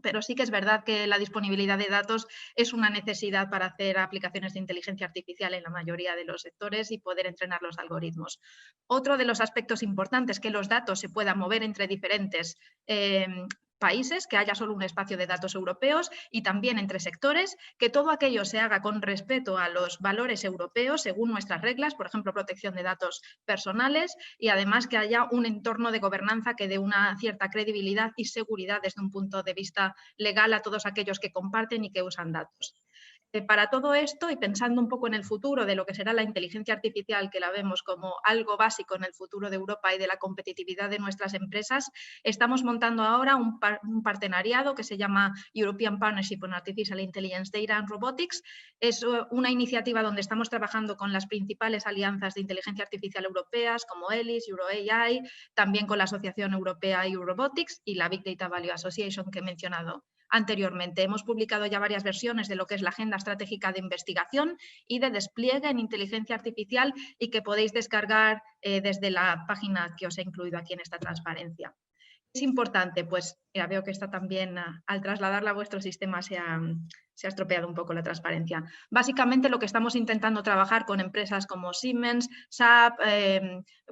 pero sí que es verdad que la disponibilidad de datos es una necesidad para hacer aplicaciones de inteligencia artificial en la mayoría de los sectores y poder entrenar los algoritmos. Otro de los aspectos importantes es que los datos se puedan mover entre diferentes países, que haya solo un espacio de datos europeos y también entre sectores, que todo aquello se haga con respeto a los valores europeos según nuestras reglas, por ejemplo, protección de datos personales y además que haya un entorno de gobernanza que dé una cierta credibilidad y seguridad desde un punto de vista legal a todos aquellos que comparten y que usan datos. Para todo esto y pensando un poco en el futuro de lo que será la inteligencia artificial, que la vemos como algo básico en el futuro de Europa y de la competitividad de nuestras empresas, estamos montando ahora un partenariado que se llama European Partnership on Artificial Intelligence, Data and Robotics. Es una iniciativa donde estamos trabajando con las principales alianzas de inteligencia artificial europeas como ELIS, EuroAI, también con la Asociación Europea Eurorobotics y la Big Data Value Association que he mencionado anteriormente. Hemos publicado ya varias versiones de lo que es la Agenda Estratégica de Investigación y de Despliegue en Inteligencia Artificial y que podéis descargar desde la página que os he incluido aquí en esta transparencia. Es importante, pues ya veo que está también, al trasladarla a vuestro sistema se ha estropeado un poco la transparencia. Básicamente lo que estamos intentando trabajar con empresas como Siemens, SAP,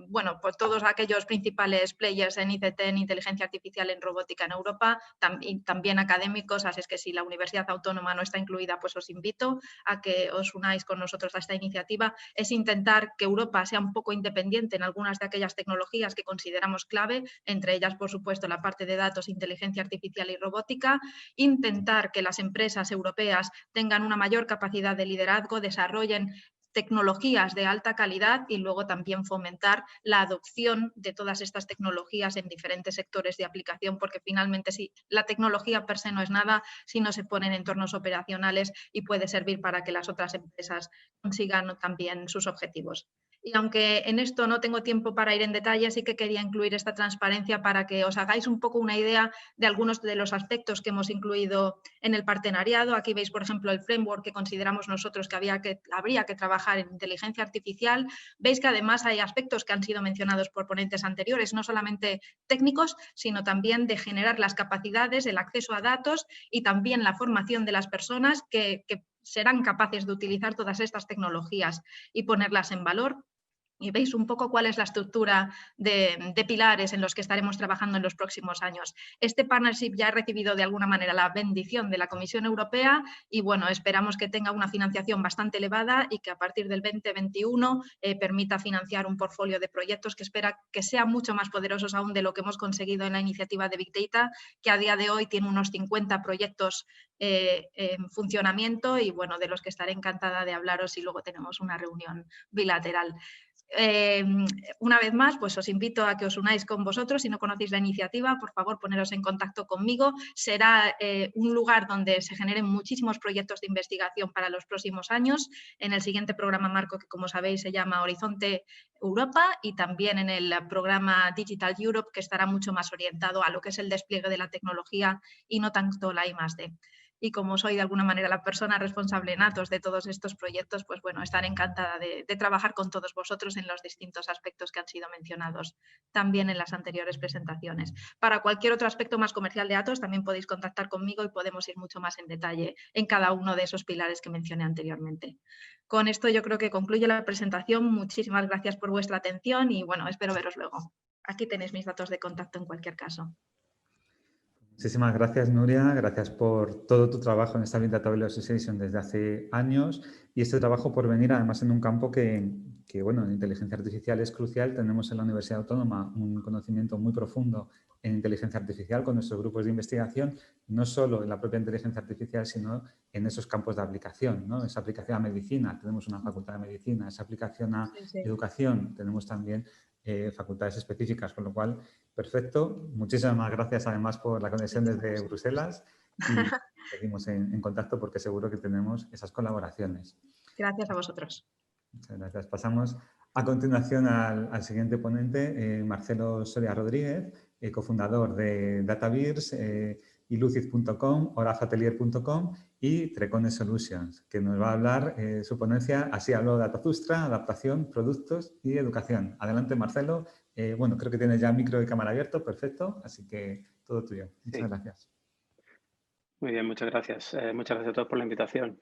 bueno, pues todos aquellos principales players en ICT, en inteligencia artificial, en robótica en Europa, también académicos, así es que si la Universidad Autónoma no está incluida, pues os invito a que os unáis con nosotros a esta iniciativa. Es intentar que Europa sea un poco independiente en algunas de aquellas tecnologías que consideramos clave, entre ellas, por supuesto, la parte de datos, inteligencia artificial y robótica, intentar que las empresas europeas tengan una mayor capacidad de liderazgo, desarrollen tecnologías de alta calidad y luego también fomentar la adopción de todas estas tecnologías en diferentes sectores de aplicación, porque finalmente si la tecnología per se no es nada, si no se pone en entornos operacionales y puede servir para que las otras empresas consigan también sus objetivos. Y aunque en esto no tengo tiempo para ir en detalle, sí que quería incluir esta transparencia para que os hagáis un poco una idea de algunos de los aspectos que hemos incluido en el partenariado. Aquí veis, por ejemplo, el framework que consideramos nosotros que habría que trabajar en inteligencia artificial. Veis que además hay aspectos que han sido mencionados por ponentes anteriores, no solamente técnicos, sino también de generar las capacidades, el acceso a datos y también la formación de las personas que serán capaces de utilizar todas estas tecnologías y ponerlas en valor. Y veis un poco cuál es la estructura de pilares en los que estaremos trabajando en los próximos años. Este partnership ya ha recibido de alguna manera la bendición de la Comisión Europea y bueno, esperamos que tenga una financiación bastante elevada y que a partir del 2021 permita financiar un portfolio de proyectos que espera que sean mucho más poderosos aún de lo que hemos conseguido en la iniciativa de Big Data, que a día de hoy tiene unos 50 proyectos en funcionamiento y bueno, de los que estaré encantada de hablaros y luego tenemos una reunión bilateral. Una vez más, pues os invito a que os unáis con vosotros. Si no conocéis la iniciativa, por favor, poneros en contacto conmigo. Será un lugar donde se generen muchísimos proyectos de investigación para los próximos años. En el siguiente programa marco, que como sabéis se llama Horizonte Europa, y también en el programa Digital Europe, que estará mucho más orientado a lo que es el despliegue de la tecnología y no tanto la I+D. Y como soy de alguna manera la persona responsable en Atos de todos estos proyectos, pues bueno, estaré encantada de trabajar con todos vosotros en los distintos aspectos que han sido mencionados también en las anteriores presentaciones. Para cualquier otro aspecto más comercial de Atos también podéis contactar conmigo y podemos ir mucho más en detalle en cada uno de esos pilares que mencioné anteriormente. Con esto yo creo que concluye la presentación. Muchísimas gracias por vuestra atención y bueno, espero veros luego. Aquí tenéis mis datos de contacto en cualquier caso. Muchísimas gracias, Nuria. Gracias por todo tu trabajo en esta Big Data Value Association desde hace años y este trabajo por venir además en un campo que bueno, en inteligencia artificial es crucial. Tenemos en la Universidad Autónoma un conocimiento muy profundo en inteligencia artificial con nuestros grupos de investigación, no solo en la propia inteligencia artificial, sino en esos campos de aplicación, ¿no? Esa aplicación a medicina, tenemos una facultad de medicina, esa aplicación a educación, tenemos también facultades específicas, con lo cual, perfecto. Muchísimas gracias además por la conexión desde Bruselas y seguimos en contacto porque seguro que tenemos esas colaboraciones. Gracias a vosotros. Muchas gracias. Pasamos a continuación al siguiente ponente, Marcelo Soria Rodríguez, cofundador de Datavirs, ilucid.com, orafatelier.com y Trecone Solutions, que nos va a hablar su ponencia, así habló de Datazustra, adaptación, productos y educación. Adelante, Marcelo. Bueno, creo que tienes ya micro y cámara abierto, perfecto, así que todo tuyo. Muchas gracias. Muy bien, muchas gracias. Muchas gracias a todos por la invitación.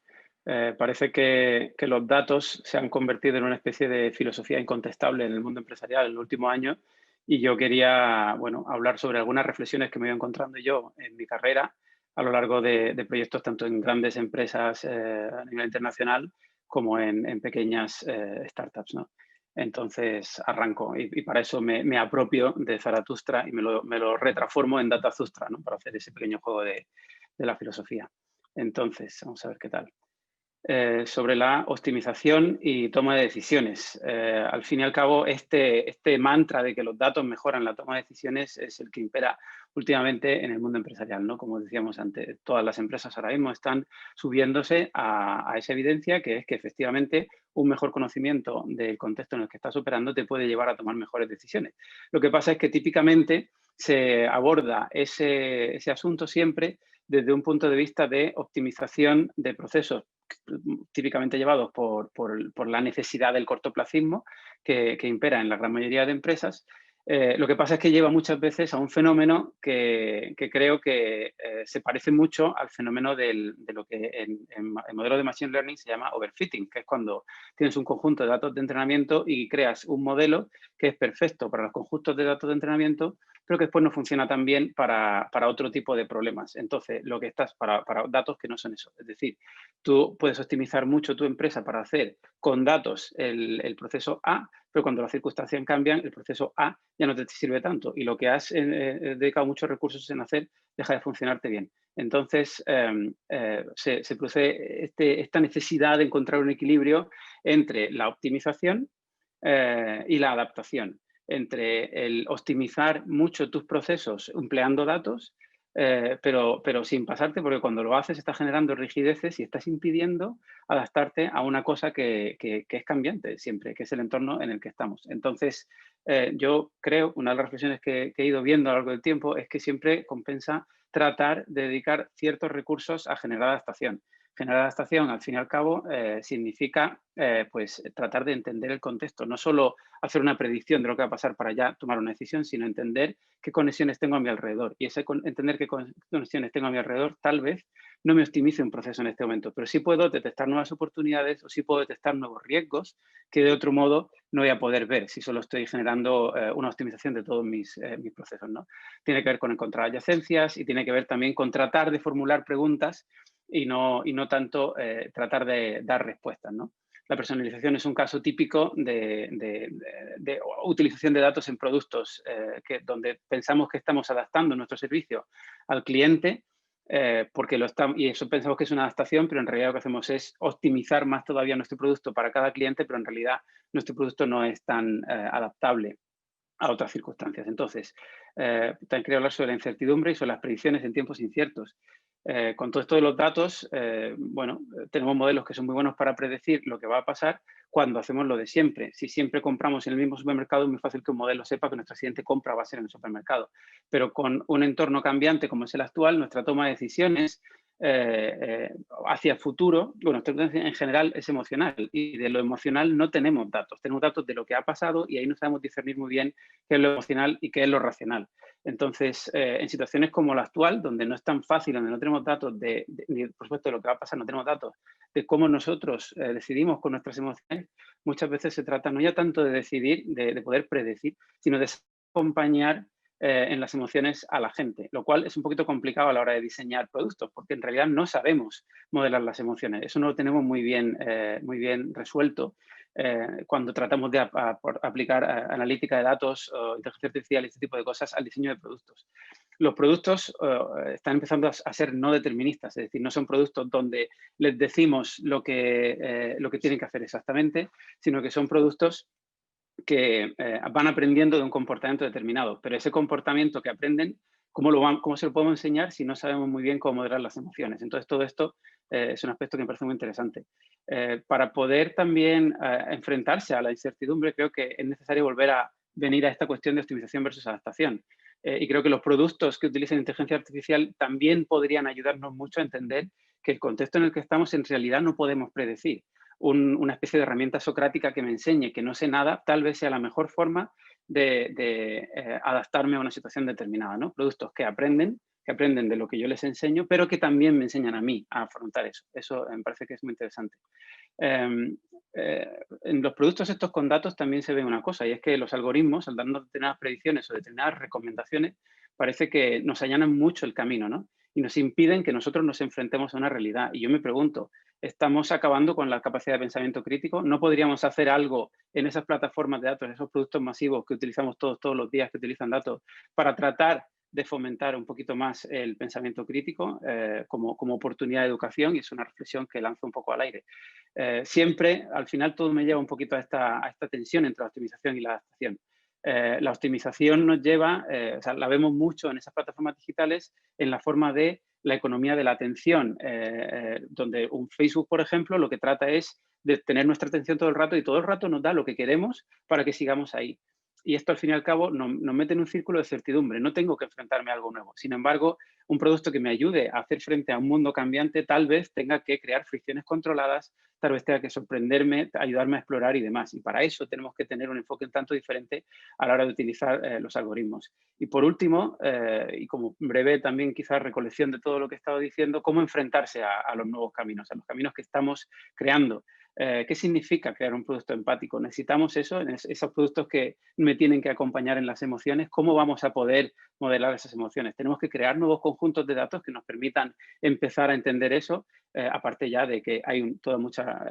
Parece que los datos se han convertido en una especie de filosofía incontestable en el mundo empresarial en los últimos años y yo quería, bueno, hablar sobre algunas reflexiones que me he ido encontrando yo en mi carrera a lo largo de proyectos tanto en grandes empresas a nivel internacional como en pequeñas startups, ¿no? Entonces arranco y para eso me apropio de Zaratustra y me lo retransformo en Datazustra, ¿no? Para hacer ese pequeño juego de la filosofía. Entonces, vamos a ver qué tal. Sobre la optimización y toma de decisiones. Al fin y al cabo, este mantra de que los datos mejoran la toma de decisiones es el que impera últimamente en el mundo empresarial, ¿no? Como decíamos antes, todas las empresas ahora mismo están subiéndose a esa evidencia que es que efectivamente un mejor conocimiento del contexto en el que estás operando te puede llevar a tomar mejores decisiones. Lo que pasa es que típicamente se aborda ese asunto siempre desde un punto de vista de optimización de procesos típicamente llevados por la necesidad del cortoplacismo que impera en la gran mayoría de empresas. Lo que pasa es que lleva muchas veces a un fenómeno que creo que se parece mucho al fenómeno de lo que en modelo de Machine Learning se llama overfitting, que es cuando tienes un conjunto de datos de entrenamiento y creas un modelo que es perfecto para los conjuntos de datos de entrenamiento, pero que después no funciona tan bien para otro tipo de problemas. Entonces, lo que estás para datos que no son eso. Es decir, tú puedes optimizar mucho tu empresa para hacer con datos el proceso A, pero cuando las circunstancias cambian, el proceso A ya no te sirve tanto y lo que has dedicado muchos recursos en hacer deja de funcionarte bien. Entonces, se produce esta necesidad de encontrar un equilibrio entre la optimización y la adaptación, entre el optimizar mucho tus procesos empleando datos, pero sin pasarte, porque cuando lo haces estás generando rigideces y estás impidiendo adaptarte a una cosa que es cambiante siempre, que es el entorno en el que estamos. Entonces, yo creo, una de las reflexiones que he ido viendo a lo largo del tiempo es que siempre compensa tratar de dedicar ciertos recursos a generar adaptación. Generar adaptación, al fin y al cabo, significa pues, tratar de entender el contexto. No solo hacer una predicción de lo que va a pasar para ya tomar una decisión, sino entender qué conexiones tengo a mi alrededor. Y entender qué conexiones tengo a mi alrededor tal vez no me optimice un proceso en este momento, pero sí puedo detectar nuevas oportunidades o sí puedo detectar nuevos riesgos que de otro modo no voy a poder ver si solo estoy generando una optimización de todos mis procesos, ¿no? Tiene que ver con encontrar adyacencias y tiene que ver también con tratar de formular preguntas y no tanto tratar de dar respuestas, ¿no? La personalización es un caso típico de utilización de datos en productos donde pensamos que estamos adaptando nuestro servicio al cliente porque y eso pensamos que es una adaptación, pero en realidad lo que hacemos es optimizar más todavía nuestro producto para cada cliente, pero en realidad nuestro producto no es tan adaptable a otras circunstancias. Entonces, también quería hablar sobre la incertidumbre y sobre las predicciones en tiempos inciertos. Con todo esto de los datos, bueno, tenemos modelos que son muy buenos para predecir lo que va a pasar cuando hacemos lo de siempre. Si siempre compramos en el mismo supermercado, es muy fácil que un modelo sepa que nuestra siguiente compra va a ser en el supermercado. Pero con un entorno cambiante como es el actual, nuestra toma de decisiones hacia el futuro, bueno, en general es emocional y de lo emocional no tenemos datos de lo que ha pasado y ahí no sabemos discernir muy bien qué es lo emocional y qué es lo racional. Entonces, en situaciones como la actual, donde no es tan fácil, donde no tenemos datos por supuesto, de lo que va a pasar, no tenemos datos de cómo nosotros decidimos con nuestras emociones, muchas veces se trata no ya tanto de decidir, de poder predecir, sino de acompañar en las emociones a la gente, lo cual es un poquito complicado a la hora de diseñar productos, porque en realidad no sabemos modelar las emociones. Eso no lo tenemos muy bien resuelto cuando tratamos de aplicar analítica de datos o inteligencia artificial y este tipo de cosas al diseño de productos. Los productos están empezando a ser no deterministas, es decir, no son productos donde les decimos lo que tienen que hacer exactamente, sino que son productos que van aprendiendo de un comportamiento determinado, pero ese comportamiento que aprenden, ¿cómo se lo podemos enseñar si no sabemos muy bien cómo moderar las emociones? Entonces, todo esto es un aspecto que me parece muy interesante. Para poder también enfrentarse a la incertidumbre, creo que es necesario volver a venir a esta cuestión de optimización versus adaptación. Y creo que los productos que utilizan inteligencia artificial también podrían ayudarnos mucho a entender que el contexto en el que estamos en realidad no podemos predecir. Una especie de herramienta socrática que me enseñe que no sé nada, tal vez sea la mejor forma de adaptarme a una situación determinada, ¿no? Productos que aprenden de lo que yo les enseño, pero que también me enseñan a mí a afrontar eso. Eso me parece que es muy interesante. En los productos estos con datos también se ve una cosa, y es que los algoritmos, al darnos determinadas predicciones o determinadas recomendaciones, parece que nos allanan mucho el camino, ¿no? Y nos impiden que nosotros nos enfrentemos a una realidad. Y yo me pregunto, ¿estamos acabando con la capacidad de pensamiento crítico? ¿No podríamos hacer algo en esas plataformas de datos, en esos productos masivos que utilizamos todos los días, que utilizan datos, para tratar de fomentar un poquito más el pensamiento crítico como oportunidad de educación? Y es una reflexión que lanzo un poco al aire. Siempre, al final, todo me lleva un poquito a esta tensión entre la optimización y la adaptación. La optimización nos lleva, o sea, la vemos mucho en esas plataformas digitales en la forma de la economía de la atención, donde un Facebook, por ejemplo, lo que trata es de tener nuestra atención todo el rato y todo el rato nos da lo que queremos para que sigamos ahí. Y esto, al fin y al cabo, nos mete en un círculo de certidumbre. No tengo que enfrentarme a algo nuevo. Sin embargo, un producto que me ayude a hacer frente a un mundo cambiante tal vez tenga que crear fricciones controladas, tal vez tenga que sorprenderme, ayudarme a explorar y demás. Y para eso tenemos que tener un enfoque un tanto diferente a la hora de utilizar los algoritmos. Y por último, y como breve también quizás recolección de todo lo que he estado diciendo, cómo enfrentarse a los nuevos caminos, a los caminos que estamos creando. ¿Qué significa crear un producto empático? Necesitamos eso, esos productos que me tienen que acompañar en las emociones. ¿Cómo vamos a poder modelar esas emociones? Tenemos que crear nuevos conjuntos de datos que nos permitan empezar a entender eso, aparte ya de que hay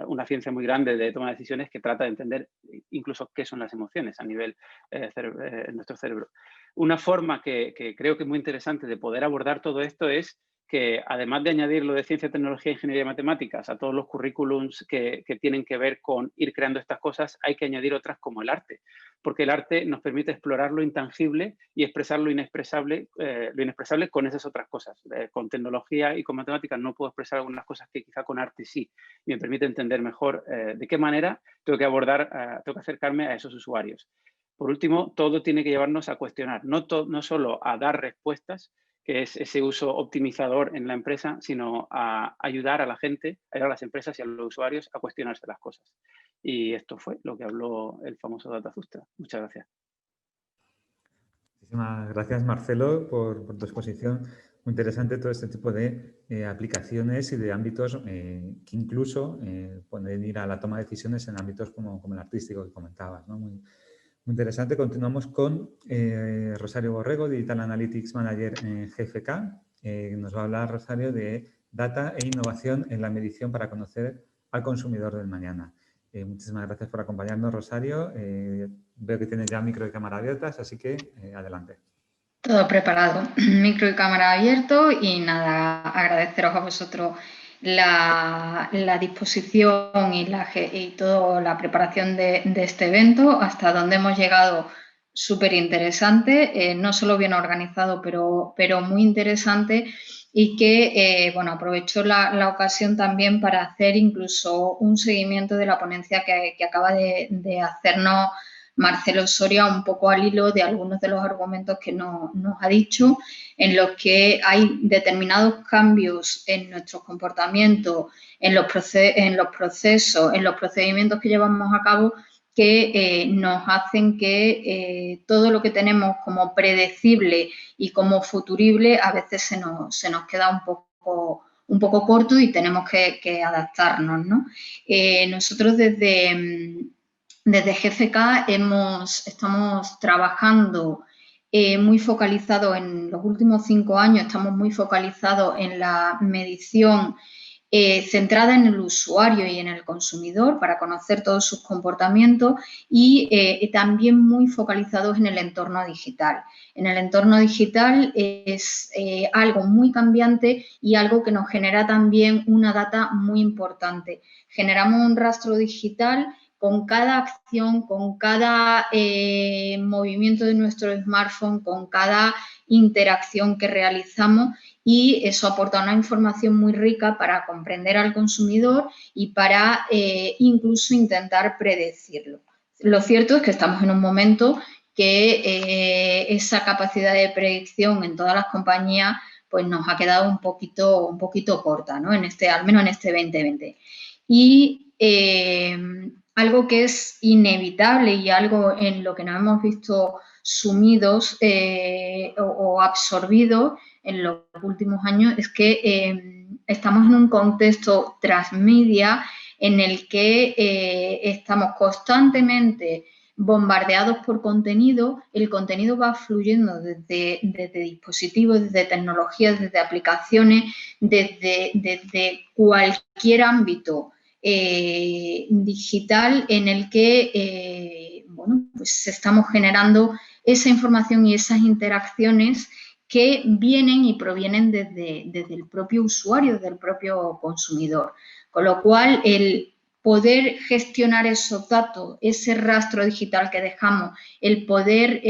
una ciencia muy grande de toma de decisiones que trata de entender incluso qué son las emociones a nivel en nuestro cerebro. Una forma que creo que es muy interesante de poder abordar todo esto es que además de añadir lo de ciencia, tecnología, ingeniería y matemáticas a todos los currículums que tienen que ver con ir creando estas cosas, hay que añadir otras como el arte, porque el arte nos permite explorar lo intangible y expresar lo inexpresable con esas otras cosas. Con tecnología y con matemáticas no puedo expresar algunas cosas que quizá con arte sí, y me permite entender mejor de qué manera tengo que acercarme a esos usuarios. Por último, todo tiene que llevarnos a cuestionar, no solo a dar respuestas, que es ese uso optimizador en la empresa, sino a ayudar a la gente, ayudar a las empresas y a los usuarios a cuestionarse las cosas. Y esto fue lo que habló el famoso Datazusta. Muchas gracias. Muchísimas gracias, Marcelo, por tu exposición. Muy interesante todo este tipo de aplicaciones y de ámbitos que incluso pueden ir a la toma de decisiones en ámbitos como el artístico que comentabas, ¿no? Muy interesante. Continuamos con Rosario Borrego, Digital Analytics Manager en GFK. Nos va a hablar, Rosario, de data e innovación en la medición para conocer al consumidor del mañana. Muchísimas gracias por acompañarnos, Rosario. Veo que tienes ya micro y cámara abiertas, así que adelante. Todo preparado, micro y cámara abierto y nada, agradeceros a vosotros la disposición y toda la preparación de este evento, hasta donde hemos llegado súper interesante, no solo bien organizado, pero muy interesante y que, bueno, aprovecho la ocasión también para hacer incluso un seguimiento de la ponencia que acaba de hacernos Marcelo Soria, un poco al hilo de algunos de los argumentos que nos ha dicho, en los que hay determinados cambios en nuestros comportamientos, en los procesos, en los procedimientos que llevamos a cabo, que nos hacen que todo lo que tenemos como predecible y como futurible a veces se nos queda un poco corto y tenemos que adaptarnos, ¿no? Nosotros desde GFK estamos trabajando muy focalizado en los últimos 5 años, estamos muy focalizados en la medición centrada en el usuario y en el consumidor para conocer todos sus comportamientos y también muy focalizados en el entorno digital. En el entorno digital es algo muy cambiante y algo que nos genera también una data muy importante. Generamos un rastro digital con cada acción, con cada movimiento de nuestro smartphone, con cada interacción que realizamos y eso aporta una información muy rica para comprender al consumidor y para incluso intentar predecirlo. Lo cierto es que estamos en un momento que esa capacidad de predicción en todas las compañías pues nos ha quedado un poquito corta, ¿no? Al menos en este 2020. Y algo que es inevitable y algo en lo que nos hemos visto sumidos o absorbidos en los últimos años es que estamos en un contexto transmedia en el que estamos constantemente bombardeados por contenido, el contenido va fluyendo desde dispositivos, desde tecnologías, desde aplicaciones, desde cualquier ámbito digital en el que bueno, pues estamos generando esa información y esas interacciones que vienen y provienen desde el propio usuario, desde el propio consumidor. Con lo cual, el poder gestionar esos datos, ese rastro digital que dejamos, el poder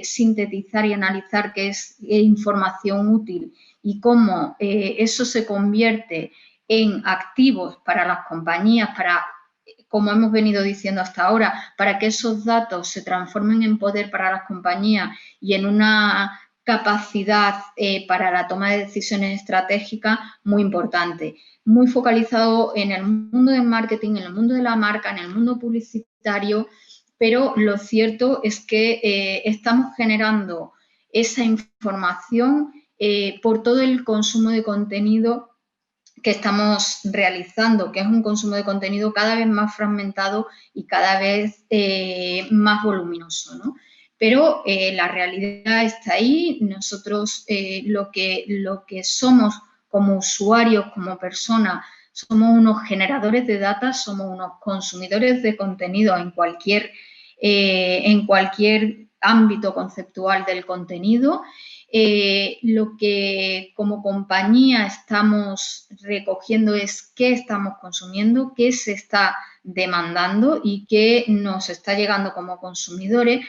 sintetizar y analizar qué es información útil y cómo eso se convierte en activos para las compañías, para, como hemos venido diciendo hasta ahora, para que esos datos se transformen en poder para las compañías y en una capacidad para la toma de decisiones estratégicas muy importante. Muy focalizado en el mundo del marketing, en el mundo de la marca, en el mundo publicitario, pero lo cierto es que estamos generando esa información por todo el consumo de contenido que estamos realizando, que es un consumo de contenido cada vez más fragmentado y cada vez más voluminoso, ¿no? Pero la realidad está ahí. Nosotros lo que somos como usuarios, como personas, somos unos generadores de data, somos unos consumidores de contenido en cualquier ámbito conceptual del contenido. Lo que como compañía estamos recogiendo es qué estamos consumiendo, qué se está demandando y qué nos está llegando como consumidores.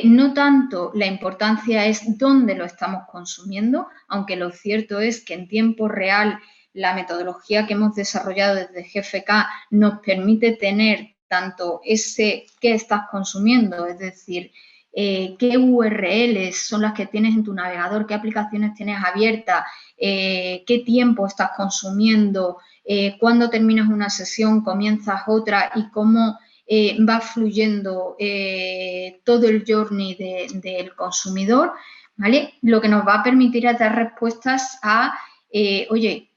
No tanto la importancia es dónde lo estamos consumiendo, aunque lo cierto es que en tiempo real la metodología que hemos desarrollado desde GFK nos permite tener tanto ese qué estás consumiendo, es decir, qué URLs son las que tienes en tu navegador, qué aplicaciones tienes abiertas, qué tiempo estás consumiendo, cuándo terminas una sesión, comienzas otra y cómo va fluyendo todo el journey del consumidor, ¿vale? Lo que nos va a permitir es dar respuestas a, oye,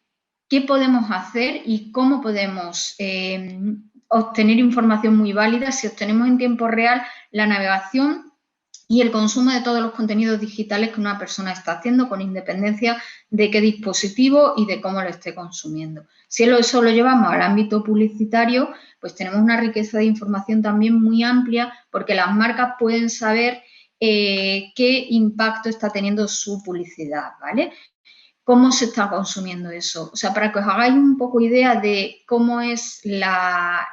¿qué podemos hacer y cómo podemos obtener información muy válida si obtenemos en tiempo real la navegación y el consumo de todos los contenidos digitales que una persona está haciendo con independencia de qué dispositivo y de cómo lo esté consumiendo? Si eso lo llevamos al ámbito publicitario, pues tenemos una riqueza de información también muy amplia porque las marcas pueden saber qué impacto está teniendo su publicidad, ¿vale? ¿Cómo se está consumiendo eso? O sea, para que os hagáis un poco idea de cómo es la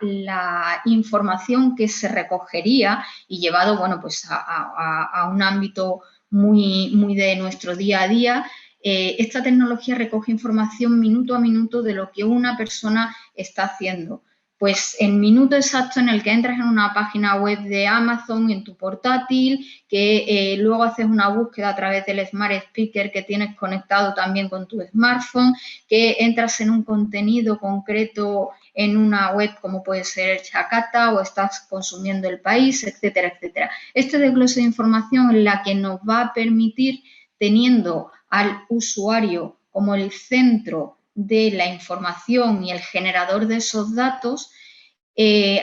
información que se recogería y llevado, bueno, pues a un ámbito muy de nuestro día a día, esta tecnología recoge información minuto a minuto de lo que una persona está haciendo. Pues en minuto exacto en el que entras en una página web de Amazon en tu portátil, que luego haces una búsqueda a través del Smart Speaker que tienes conectado también con tu smartphone, que entras en un contenido concreto en una web como puede ser Chacata o estás consumiendo El País, etcétera, etcétera. Este desglose de información es la que nos va a permitir, teniendo al usuario como el centro de la información y el generador de esos datos,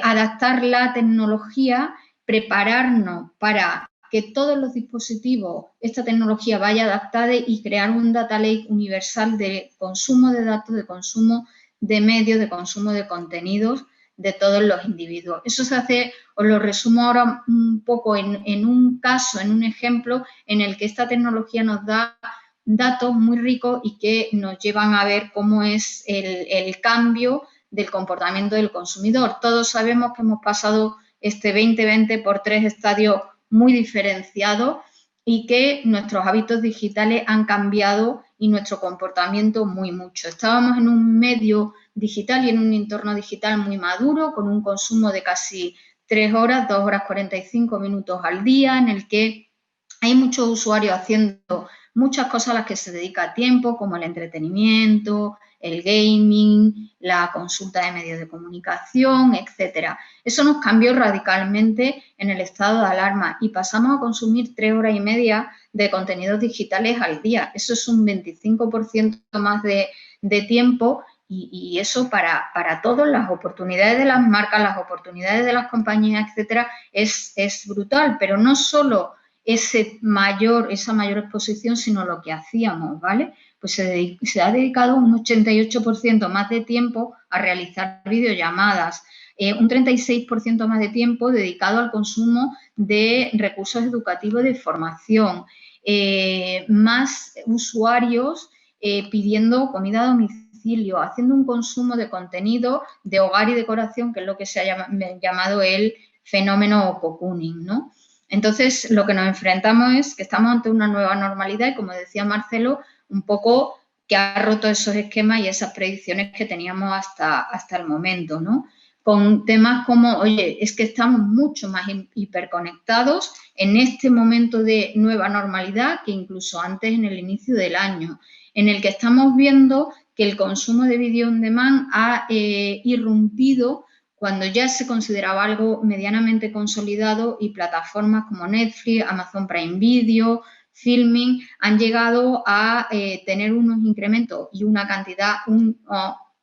adaptar la tecnología, prepararnos para que todos los dispositivos esta tecnología vaya adaptada y crear un data lake universal de consumo de datos, de consumo de medios, de consumo de contenidos de todos los individuos. Eso se hace, os lo resumo ahora un poco en un caso, en un ejemplo en el que esta tecnología nos da datos muy ricos y que nos llevan a ver cómo es el cambio del comportamiento del consumidor. Todos sabemos que hemos pasado este 2020 por 3 estadios muy diferenciados y que nuestros hábitos digitales han cambiado y nuestro comportamiento mucho. Estábamos en un medio digital y en un entorno digital muy maduro, con un consumo de casi 3 horas, 2 horas 45 minutos al día, en el que hay muchos usuarios haciendo muchas cosas a las que se dedica tiempo, como el entretenimiento, el gaming, la consulta de medios de comunicación, etcétera. Eso nos cambió radicalmente en el estado de alarma y pasamos a consumir 3 horas y media de contenidos digitales al día. Eso es un 25% más de tiempo y eso para todos, las oportunidades de las marcas, las oportunidades de las compañías, etcétera, es brutal, pero no solo esa mayor exposición, sino lo que hacíamos, ¿vale? Pues se ha dedicado un 88% más de tiempo a realizar videollamadas, un 36% más de tiempo dedicado al consumo de recursos educativos de formación, más usuarios pidiendo comida a domicilio, haciendo un consumo de contenido de hogar y decoración, que es lo que se ha llamado el fenómeno cocooning, ¿no? Entonces, lo que nos enfrentamos es que estamos ante una nueva normalidad y, como decía Marcelo, un poco que ha roto esos esquemas y esas predicciones que teníamos hasta el momento, ¿no? Con temas como, oye, es que estamos mucho más hiperconectados en este momento de nueva normalidad que incluso antes, en el inicio del año, en el que estamos viendo que el consumo de video on demand ha irrumpido cuando ya se consideraba algo medianamente consolidado y plataformas como Netflix, Amazon Prime Video, Filming han llegado a tener unos incrementos y una cantidad,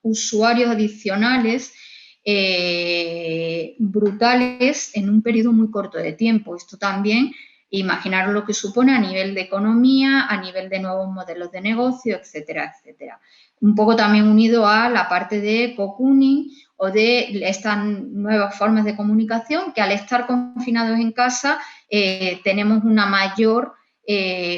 usuarios adicionales brutales en un periodo muy corto de tiempo. Esto también, imaginaros lo que supone a nivel de economía, a nivel de nuevos modelos de negocio, etcétera, etcétera. Un poco también unido a la parte de cocooning o de estas nuevas formas de comunicación que al estar confinados en casa tenemos una mayor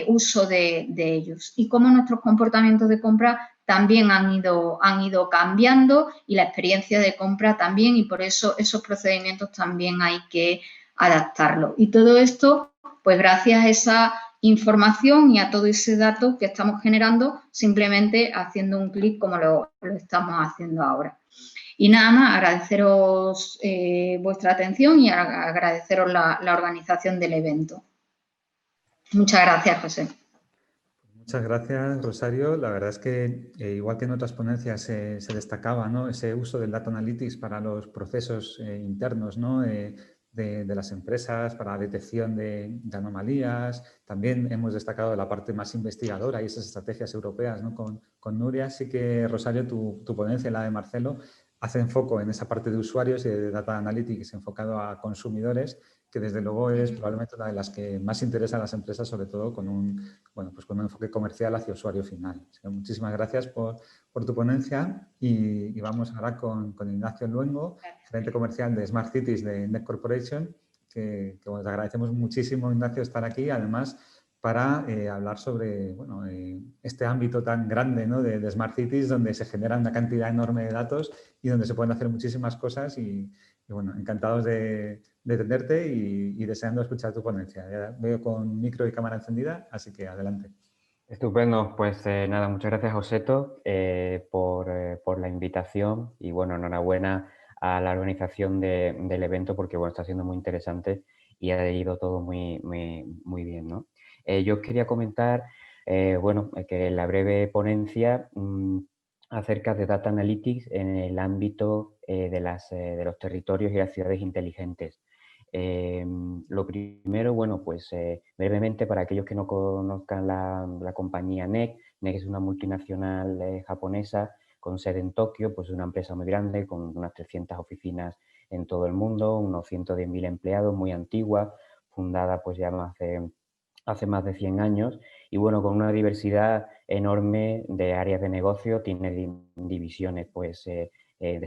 uso de ellos. Y cómo nuestros comportamientos de compra también han ido cambiando y la experiencia de compra también, y por eso esos procedimientos también hay que adaptarlos. Y todo esto, pues gracias a esa información y a todo ese dato que estamos generando simplemente haciendo un clic como lo estamos haciendo ahora. Y nada más, agradeceros vuestra atención y agradeceros la organización del evento. Muchas gracias, José. Muchas gracias, Rosario. La verdad es que, igual que en otras ponencias se destacaba, ¿no?, ese uso del Data Analytics para los procesos internos, ¿no?, de las empresas, para la detección de anomalías. También hemos destacado la parte más investigadora y esas estrategias europeas, ¿no?, con Nuria. Así que, Rosario, tu ponencia, la de Marcelo, hace enfoco en esa parte de usuarios y de Data Analytics enfocado a consumidores, que desde luego es probablemente una de las que más interesa a las empresas, sobre todo con un enfoque comercial hacia usuario final. Así que muchísimas gracias por tu ponencia y vamos ahora con Ignacio Luengo, gerente comercial de Smart Cities de Net Corporation, que te agradecemos muchísimo, Ignacio, estar aquí, además para hablar sobre este ámbito tan grande, ¿no?, de Smart Cities, donde se genera una cantidad enorme de datos y donde se pueden hacer muchísimas cosas y bueno, encantados de tenerte y deseando escuchar tu ponencia. Ya veo con micro y cámara encendida, así que adelante. Estupendo, pues nada, muchas gracias, Joseto, por la invitación y bueno, enhorabuena a la organización del evento porque bueno, está siendo muy interesante y ha ido todo muy bien, ¿no? Yo quería comentar, que en la breve ponencia acerca de Data Analytics en el ámbito de los territorios y las ciudades inteligentes. Lo primero, brevemente, para aquellos que no conozcan la compañía NEC, NEC es una multinacional japonesa con sede en Tokio, pues una empresa muy grande, con unas 300 oficinas en todo el mundo, unos 110.000 empleados, muy antigua, fundada pues ya hace más de 100 años y bueno, con una diversidad enorme de áreas de negocio, tiene divisiones pues de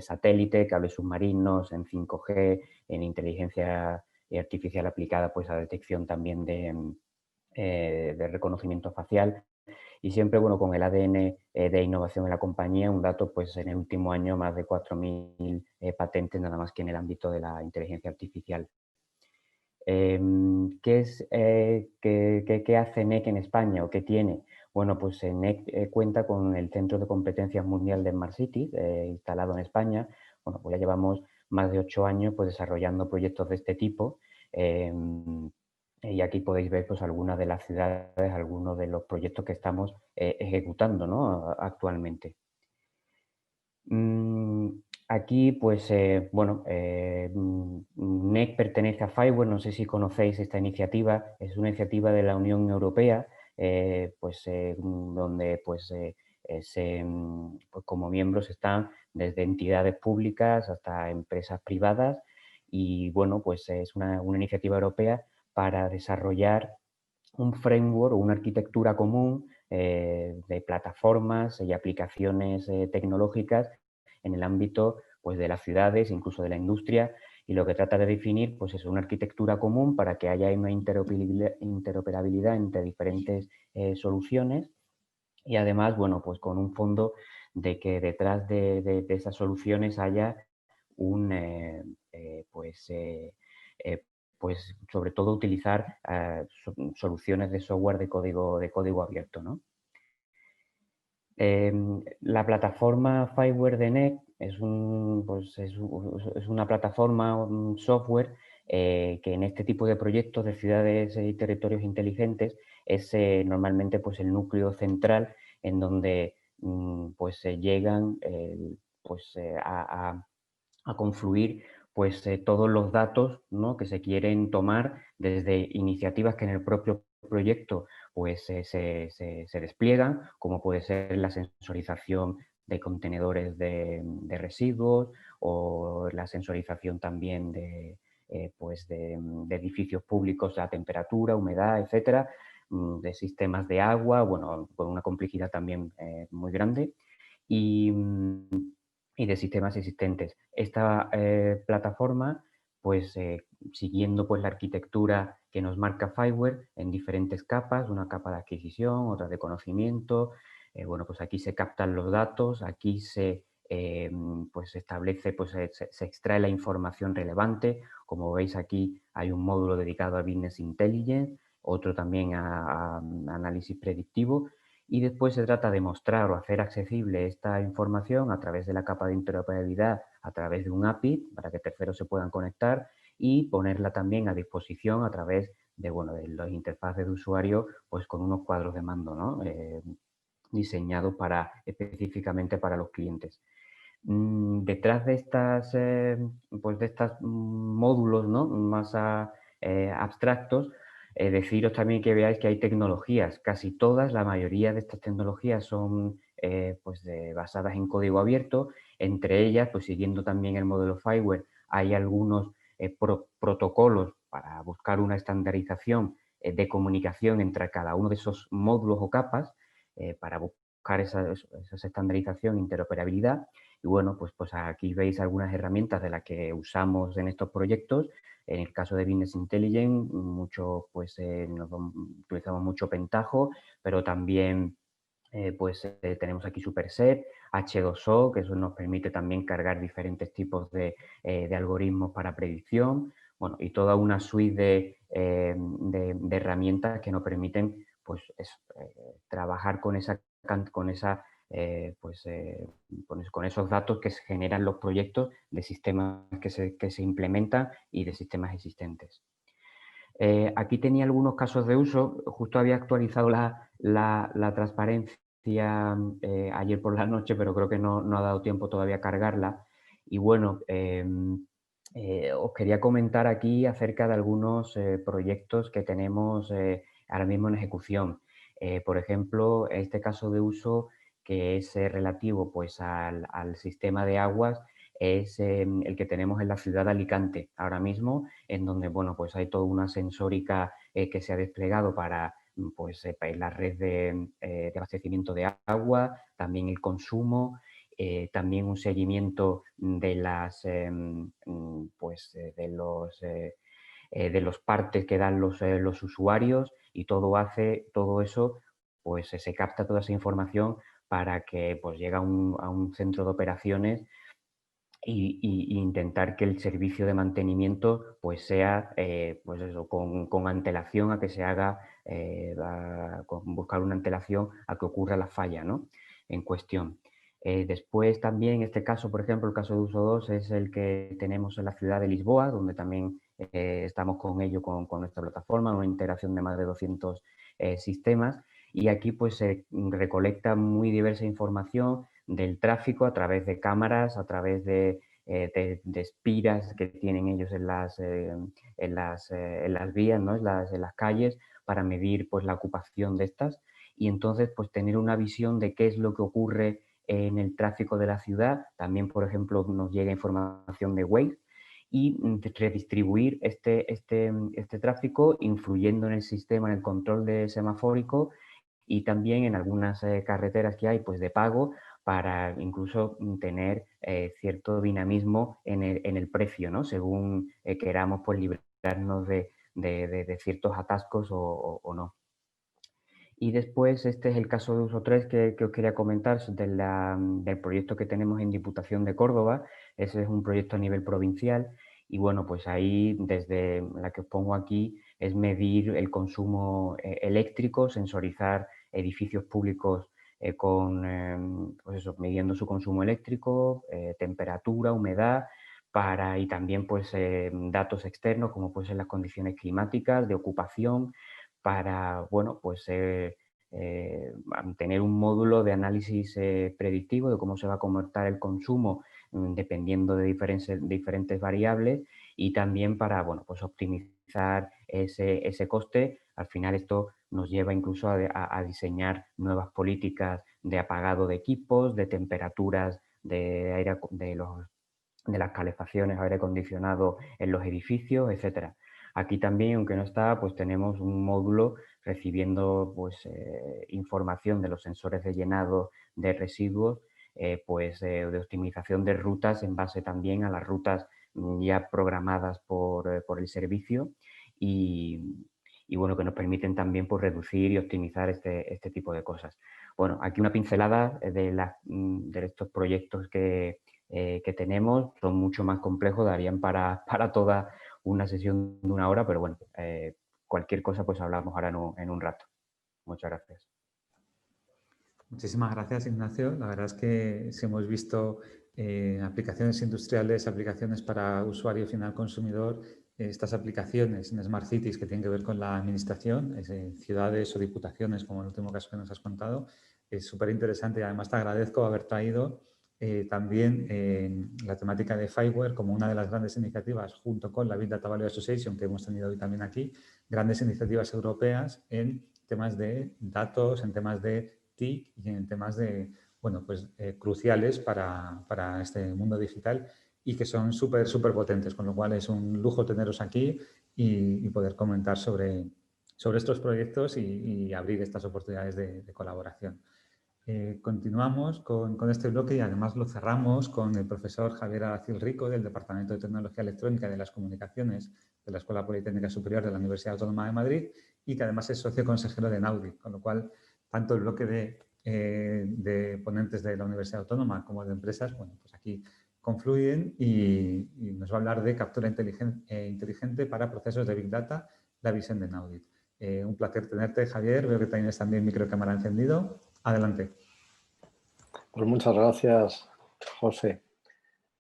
satélite, cables submarinos, en 5G, en inteligencia artificial aplicada pues a detección también de reconocimiento facial y siempre bueno con el ADN de innovación en la compañía, un dato pues en el último año más de 4.000 patentes nada más que en el ámbito de la inteligencia artificial. ¿Qué hace NEC en España o qué tiene? Bueno, pues NEC cuenta con el Centro de Competencias Mundial de Smart Cities, instalado en España. Bueno, pues ya llevamos más de 8 años pues, desarrollando proyectos de este tipo. Y aquí podéis ver pues, algunas de las ciudades, algunos de los proyectos que estamos ejecutando, ¿no?, actualmente. Aquí, pues, NEC pertenece a FIWARE, no sé si conocéis esta iniciativa, es una iniciativa de la Unión Europea, donde pues, como miembros están desde entidades públicas hasta empresas privadas y bueno, pues es una iniciativa europea para desarrollar un framework o una arquitectura común de plataformas y aplicaciones tecnológicas en el ámbito pues, de las ciudades, incluso de la industria, y lo que trata de definir pues, es una arquitectura común para que haya una interoperabilidad entre diferentes soluciones y además, bueno, pues con un fondo de que detrás de esas soluciones haya pues sobre todo utilizar soluciones de software de código abierto, ¿no? La plataforma FIWARE de NEC es una plataforma, un software que en este tipo de proyectos de ciudades y territorios inteligentes es normalmente pues, el núcleo central en donde pues, llegan a confluir pues, todos los datos, ¿no?, que se quieren tomar desde iniciativas que en el propio proyecto pues, se despliegan, como puede ser la sensorización de contenedores de residuos o la sensorización también de edificios públicos, la temperatura, humedad, etcétera, de sistemas de agua, bueno, con una complejidad también muy grande. Y de sistemas existentes. Esta plataforma, pues siguiendo pues, la arquitectura que nos marca FIWARE en diferentes capas, una capa de adquisición, otra de conocimiento, bueno, pues aquí se captan los datos, aquí se pues establece, pues se extrae la información relevante, como veis aquí hay un módulo dedicado a Business Intelligence, otro también a análisis predictivo, y después se trata de mostrar o hacer accesible esta información a través de la capa de interoperabilidad, a través de un API para que terceros se puedan conectar y ponerla también a disposición a través de las interfaces de usuario, pues con unos cuadros de mando, ¿no? Diseñados específicamente para los clientes. Detrás de estas, módulos, ¿no? Más abstractos, deciros también que veáis que hay tecnologías, casi todas, la mayoría de estas tecnologías son basadas en código abierto. Entre ellas, pues siguiendo también el modelo FireWare, hay algunos protocolos para buscar una estandarización de comunicación entre cada uno de esos módulos o capas para buscar esa estandarización e interoperabilidad. Y bueno, pues aquí veis algunas herramientas de las que usamos en estos proyectos. En el caso de Business Intelligence, utilizamos mucho Pentaho, pero también tenemos aquí Superset, H2O, que eso nos permite también cargar diferentes tipos de algoritmos para predicción, bueno, y toda una suite de herramientas que nos permiten trabajar con esos datos que se generan los proyectos de sistemas que se implementan y de sistemas existentes. Aquí tenía algunos casos de uso, justo había actualizado la transparencia ayer por la noche, pero creo que no ha dado tiempo todavía a cargarla. Y bueno, os quería comentar aquí acerca de algunos proyectos que tenemos ahora mismo en ejecución. Por ejemplo, este caso de uso que es relativo pues, al sistema de aguas es el que tenemos en la ciudad de Alicante ahora mismo, en donde bueno, pues hay toda una sensórica que se ha desplegado para la red de abastecimiento de agua, también el consumo, también un seguimiento de los partes que dan los usuarios, y todo eso, pues se capta toda esa información para que pues llegue a un centro de operaciones y intentar que el servicio de mantenimiento pues sea con antelación a que se haga, buscar una antelación a que ocurra la falla, ¿no? En cuestión. Después también este caso, por ejemplo, el caso de uso 2 es el que tenemos en la ciudad de Lisboa, donde también estamos con ello, con nuestra plataforma, una integración de más de 200 sistemas, y aquí pues se recolecta muy diversa información del tráfico a través de cámaras, a través de espiras que tienen ellos en las vías, ¿no? en las calles, para medir pues, la ocupación de estas, y entonces pues, tener una visión de qué es lo que ocurre en el tráfico de la ciudad. También, por ejemplo, nos llega información de Waze, y redistribuir este tráfico influyendo en el sistema, en el control de semafórico, y también en algunas carreteras que hay pues, de pago, para incluso tener cierto dinamismo en el precio, ¿no? Según queramos pues, librarnos de ciertos atascos o no. Y después, este es el caso de uso 3 que os quería comentar del proyecto que tenemos en Diputación de Córdoba. Ese es un proyecto a nivel provincial, y bueno, pues ahí, desde la que os pongo aquí, es medir el consumo eléctrico, sensorizar edificios públicos midiendo su consumo eléctrico, temperatura, humedad, y también pues, datos externos, como pueden ser las condiciones climáticas, de ocupación, para, bueno, pues tener un módulo de análisis predictivo de cómo se va a comportar el consumo dependiendo de diferentes variables, y también para, bueno, pues optimizar ese coste. Al final esto nos lleva incluso a diseñar nuevas políticas de apagado de equipos, de temperaturas de aire, de las calefacciones, aire acondicionado en los edificios, etcétera. Aquí también, aunque no está, pues tenemos un módulo recibiendo pues, información de los sensores de llenado de residuos, de optimización de rutas en base también a las rutas ya programadas por el servicio, y bueno, que nos permiten también pues, reducir y optimizar este tipo de cosas. Bueno, aquí una pincelada de estos proyectos que tenemos. Son mucho más complejos, darían para toda una sesión de 1 hora, pero bueno, cualquier cosa pues hablamos ahora en un rato. Muchas gracias. Muchísimas gracias, Ignacio. La verdad es que si hemos visto aplicaciones industriales, aplicaciones para usuario final consumidor, estas aplicaciones en Smart Cities que tienen que ver con la administración, ciudades o diputaciones, como el último caso que nos has contado, es súper interesante y además te agradezco haber traído también la temática de Fireware como una de las grandes iniciativas, junto con la Big Data Value Association, que hemos tenido hoy también aquí, grandes iniciativas europeas en temas de datos, en temas de TIC y en temas de, bueno, pues, cruciales para este mundo digital y que son súper potentes, con lo cual es un lujo teneros aquí y poder comentar sobre estos proyectos y abrir estas oportunidades de colaboración. Continuamos con este bloque y además lo cerramos con el profesor Javier Aracil Rico del Departamento de Tecnología Electrónica y de las Comunicaciones de la Escuela Politécnica Superior de la Universidad Autónoma de Madrid y que además es socio consejero de Naudit, con lo cual tanto el bloque de ponentes de la Universidad Autónoma como de empresas, bueno, pues aquí confluyen y nos va a hablar de captura inteligente para procesos de Big Data, la visión de Naudit. Un placer tenerte, Javier. Veo que tienes también microcámara encendido. Adelante. Pues muchas gracias, José.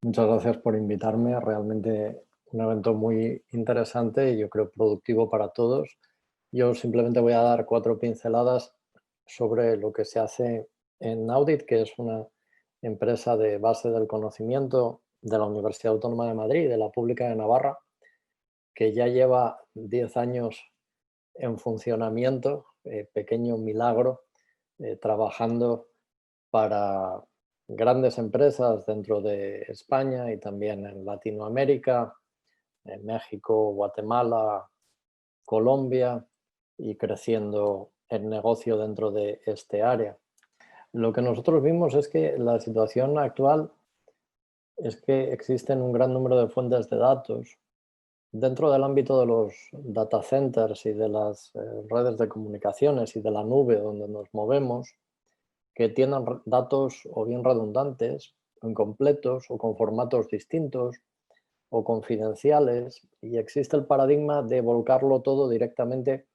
Muchas gracias por invitarme. Realmente un evento muy interesante y yo creo productivo para todos. Yo simplemente voy a dar 4 pinceladas sobre lo que se hace en Naudit, que es una empresa de base del conocimiento de la Universidad Autónoma de Madrid, de la Pública de Navarra, que ya lleva 10 años en funcionamiento, pequeño milagro, trabajando para grandes empresas dentro de España y también en Latinoamérica, en México, Guatemala, Colombia y creciendo el negocio dentro de este área. Lo que nosotros vimos es que la situación actual es que existen un gran número de fuentes de datos dentro del ámbito de los data centers y de las redes de comunicaciones y de la nube donde nos movemos, que tienen datos o bien redundantes, o incompletos, o con formatos distintos, o confidenciales, y existe el paradigma de volcarlo todo directamente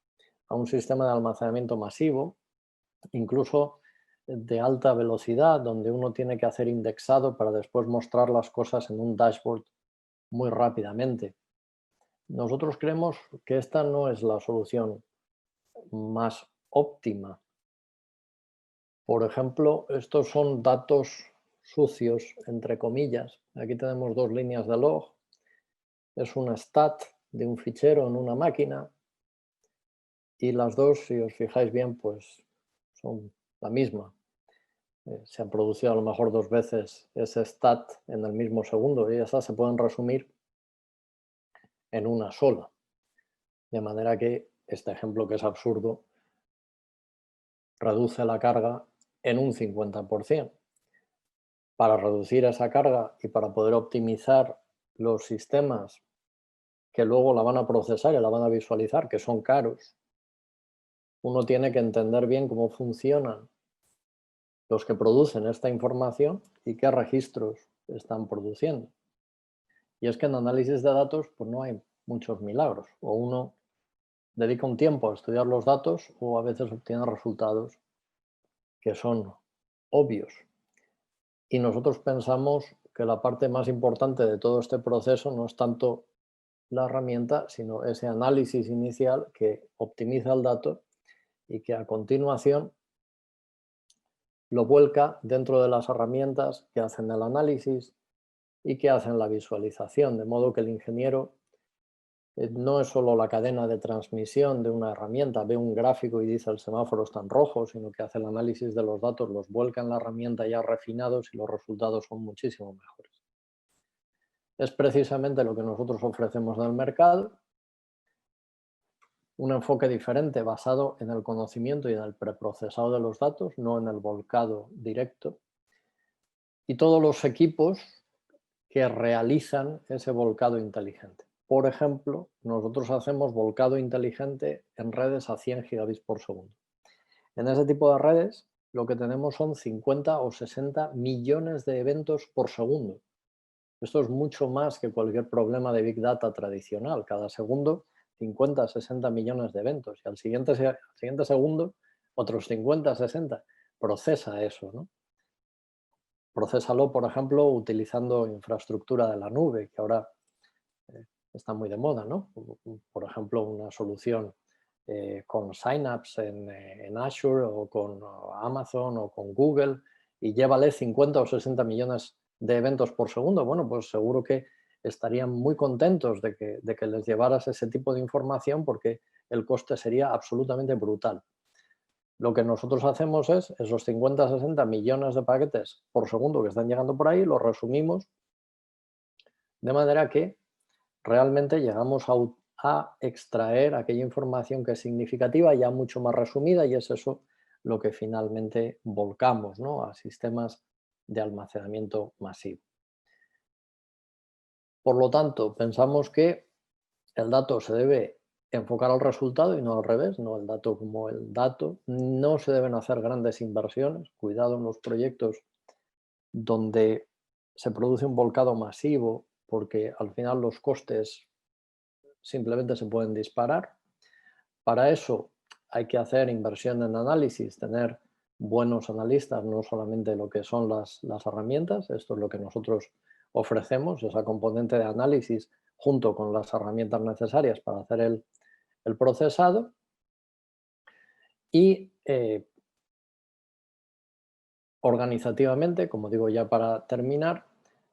a un sistema de almacenamiento masivo, incluso de alta velocidad, donde uno tiene que hacer indexado para después mostrar las cosas en un dashboard muy rápidamente. Nosotros creemos que esta no es la solución más óptima. Por ejemplo, estos son datos sucios, entre comillas. Aquí tenemos 2 líneas de log. Es un stat de un fichero en una máquina. Y las dos, si os fijáis bien, pues son la misma. Se han producido a lo mejor 2 veces ese stat en el mismo segundo y esas se pueden resumir en una sola. De manera que este ejemplo, que es absurdo, reduce la carga en un 50%. Para reducir esa carga y para poder optimizar los sistemas que luego la van a procesar y la van a visualizar, que son caros, uno tiene que entender bien cómo funcionan los que producen esta información y qué registros están produciendo. Y es que en análisis de datos pues no hay muchos milagros. O uno dedica un tiempo a estudiar los datos o a veces obtiene resultados que son obvios. Y nosotros pensamos que la parte más importante de todo este proceso no es tanto la herramienta, sino ese análisis inicial que optimiza el dato y que a continuación lo vuelca dentro de las herramientas que hacen el análisis y que hacen la visualización, de modo que el ingeniero no es solo la cadena de transmisión de una herramienta, ve un gráfico y dice el semáforo está en rojo, sino que hace el análisis de los datos, los vuelca en la herramienta ya refinados y los resultados son muchísimo mejores. Es precisamente lo que nosotros ofrecemos en el mercado, un enfoque diferente basado en el conocimiento y en el preprocesado de los datos, no en el volcado directo, y todos los equipos que realizan ese volcado inteligente. Por ejemplo, nosotros hacemos volcado inteligente en redes a 100 gigabits por segundo. En ese tipo de redes lo que tenemos son 50 o 60 millones de eventos por segundo. Esto es mucho más que cualquier problema de Big Data tradicional. Cada segundo 50, 60 millones de eventos y al siguiente segundo otros 50, 60. Procesa eso, ¿no? Procésalo, por ejemplo, utilizando infraestructura de la nube, que ahora está muy de moda, ¿no? Por ejemplo, una solución con Synapse en Azure o con Amazon o con Google y llévale 50 o 60 millones de eventos por segundo. Bueno, pues seguro que estarían muy contentos de que les llevaras ese tipo de información porque el coste sería absolutamente brutal. Lo que nosotros hacemos es esos 50 o 60 millones de paquetes por segundo que están llegando por ahí, los resumimos de manera que realmente llegamos a extraer aquella información que es significativa, ya mucho más resumida, y es eso lo que finalmente volcamos, ¿no?, a sistemas de almacenamiento masivo. Por lo tanto, pensamos que el dato se debe enfocar al resultado y no al revés, no el dato como el dato. No se deben hacer grandes inversiones, cuidado en los proyectos donde se produce un volcado masivo, porque al final los costes simplemente se pueden disparar. Para eso hay que hacer inversión en análisis, tener buenos analistas, no solamente lo que son las herramientas, esto es lo que nosotros ofrecemos, esa componente de análisis junto con las herramientas necesarias para hacer el procesado. Y organizativamente, como digo ya para terminar,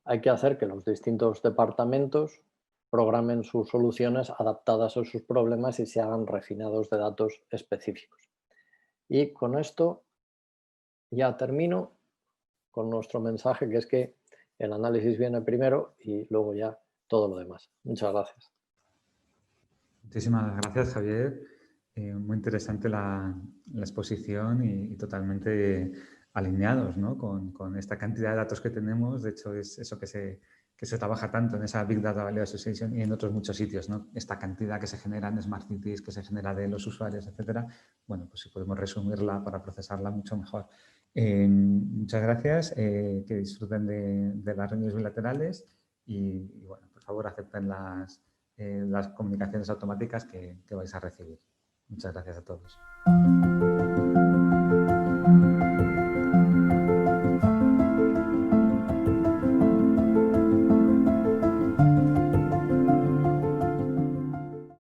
hay que hacer que los distintos departamentos programen sus soluciones adaptadas a sus problemas y se hagan refinados de datos específicos. Y con esto ya termino con nuestro mensaje, que es que el análisis viene primero y luego ya todo lo demás. Muchas gracias. Muchísimas gracias, Javier. Muy interesante la exposición y totalmente alineados, ¿no?, con esta cantidad de datos que tenemos. De hecho, es eso que se trabaja tanto en esa Big Data Value Association y en otros muchos sitios, ¿no? Esta cantidad que se genera en Smart Cities, que se genera de los usuarios, etcétera. Bueno, pues si podemos resumirla para procesarla mucho mejor. Muchas gracias. Que disfruten de las reuniones bilaterales y bueno, por favor acepten las comunicaciones automáticas que vais a recibir. Muchas gracias a todos.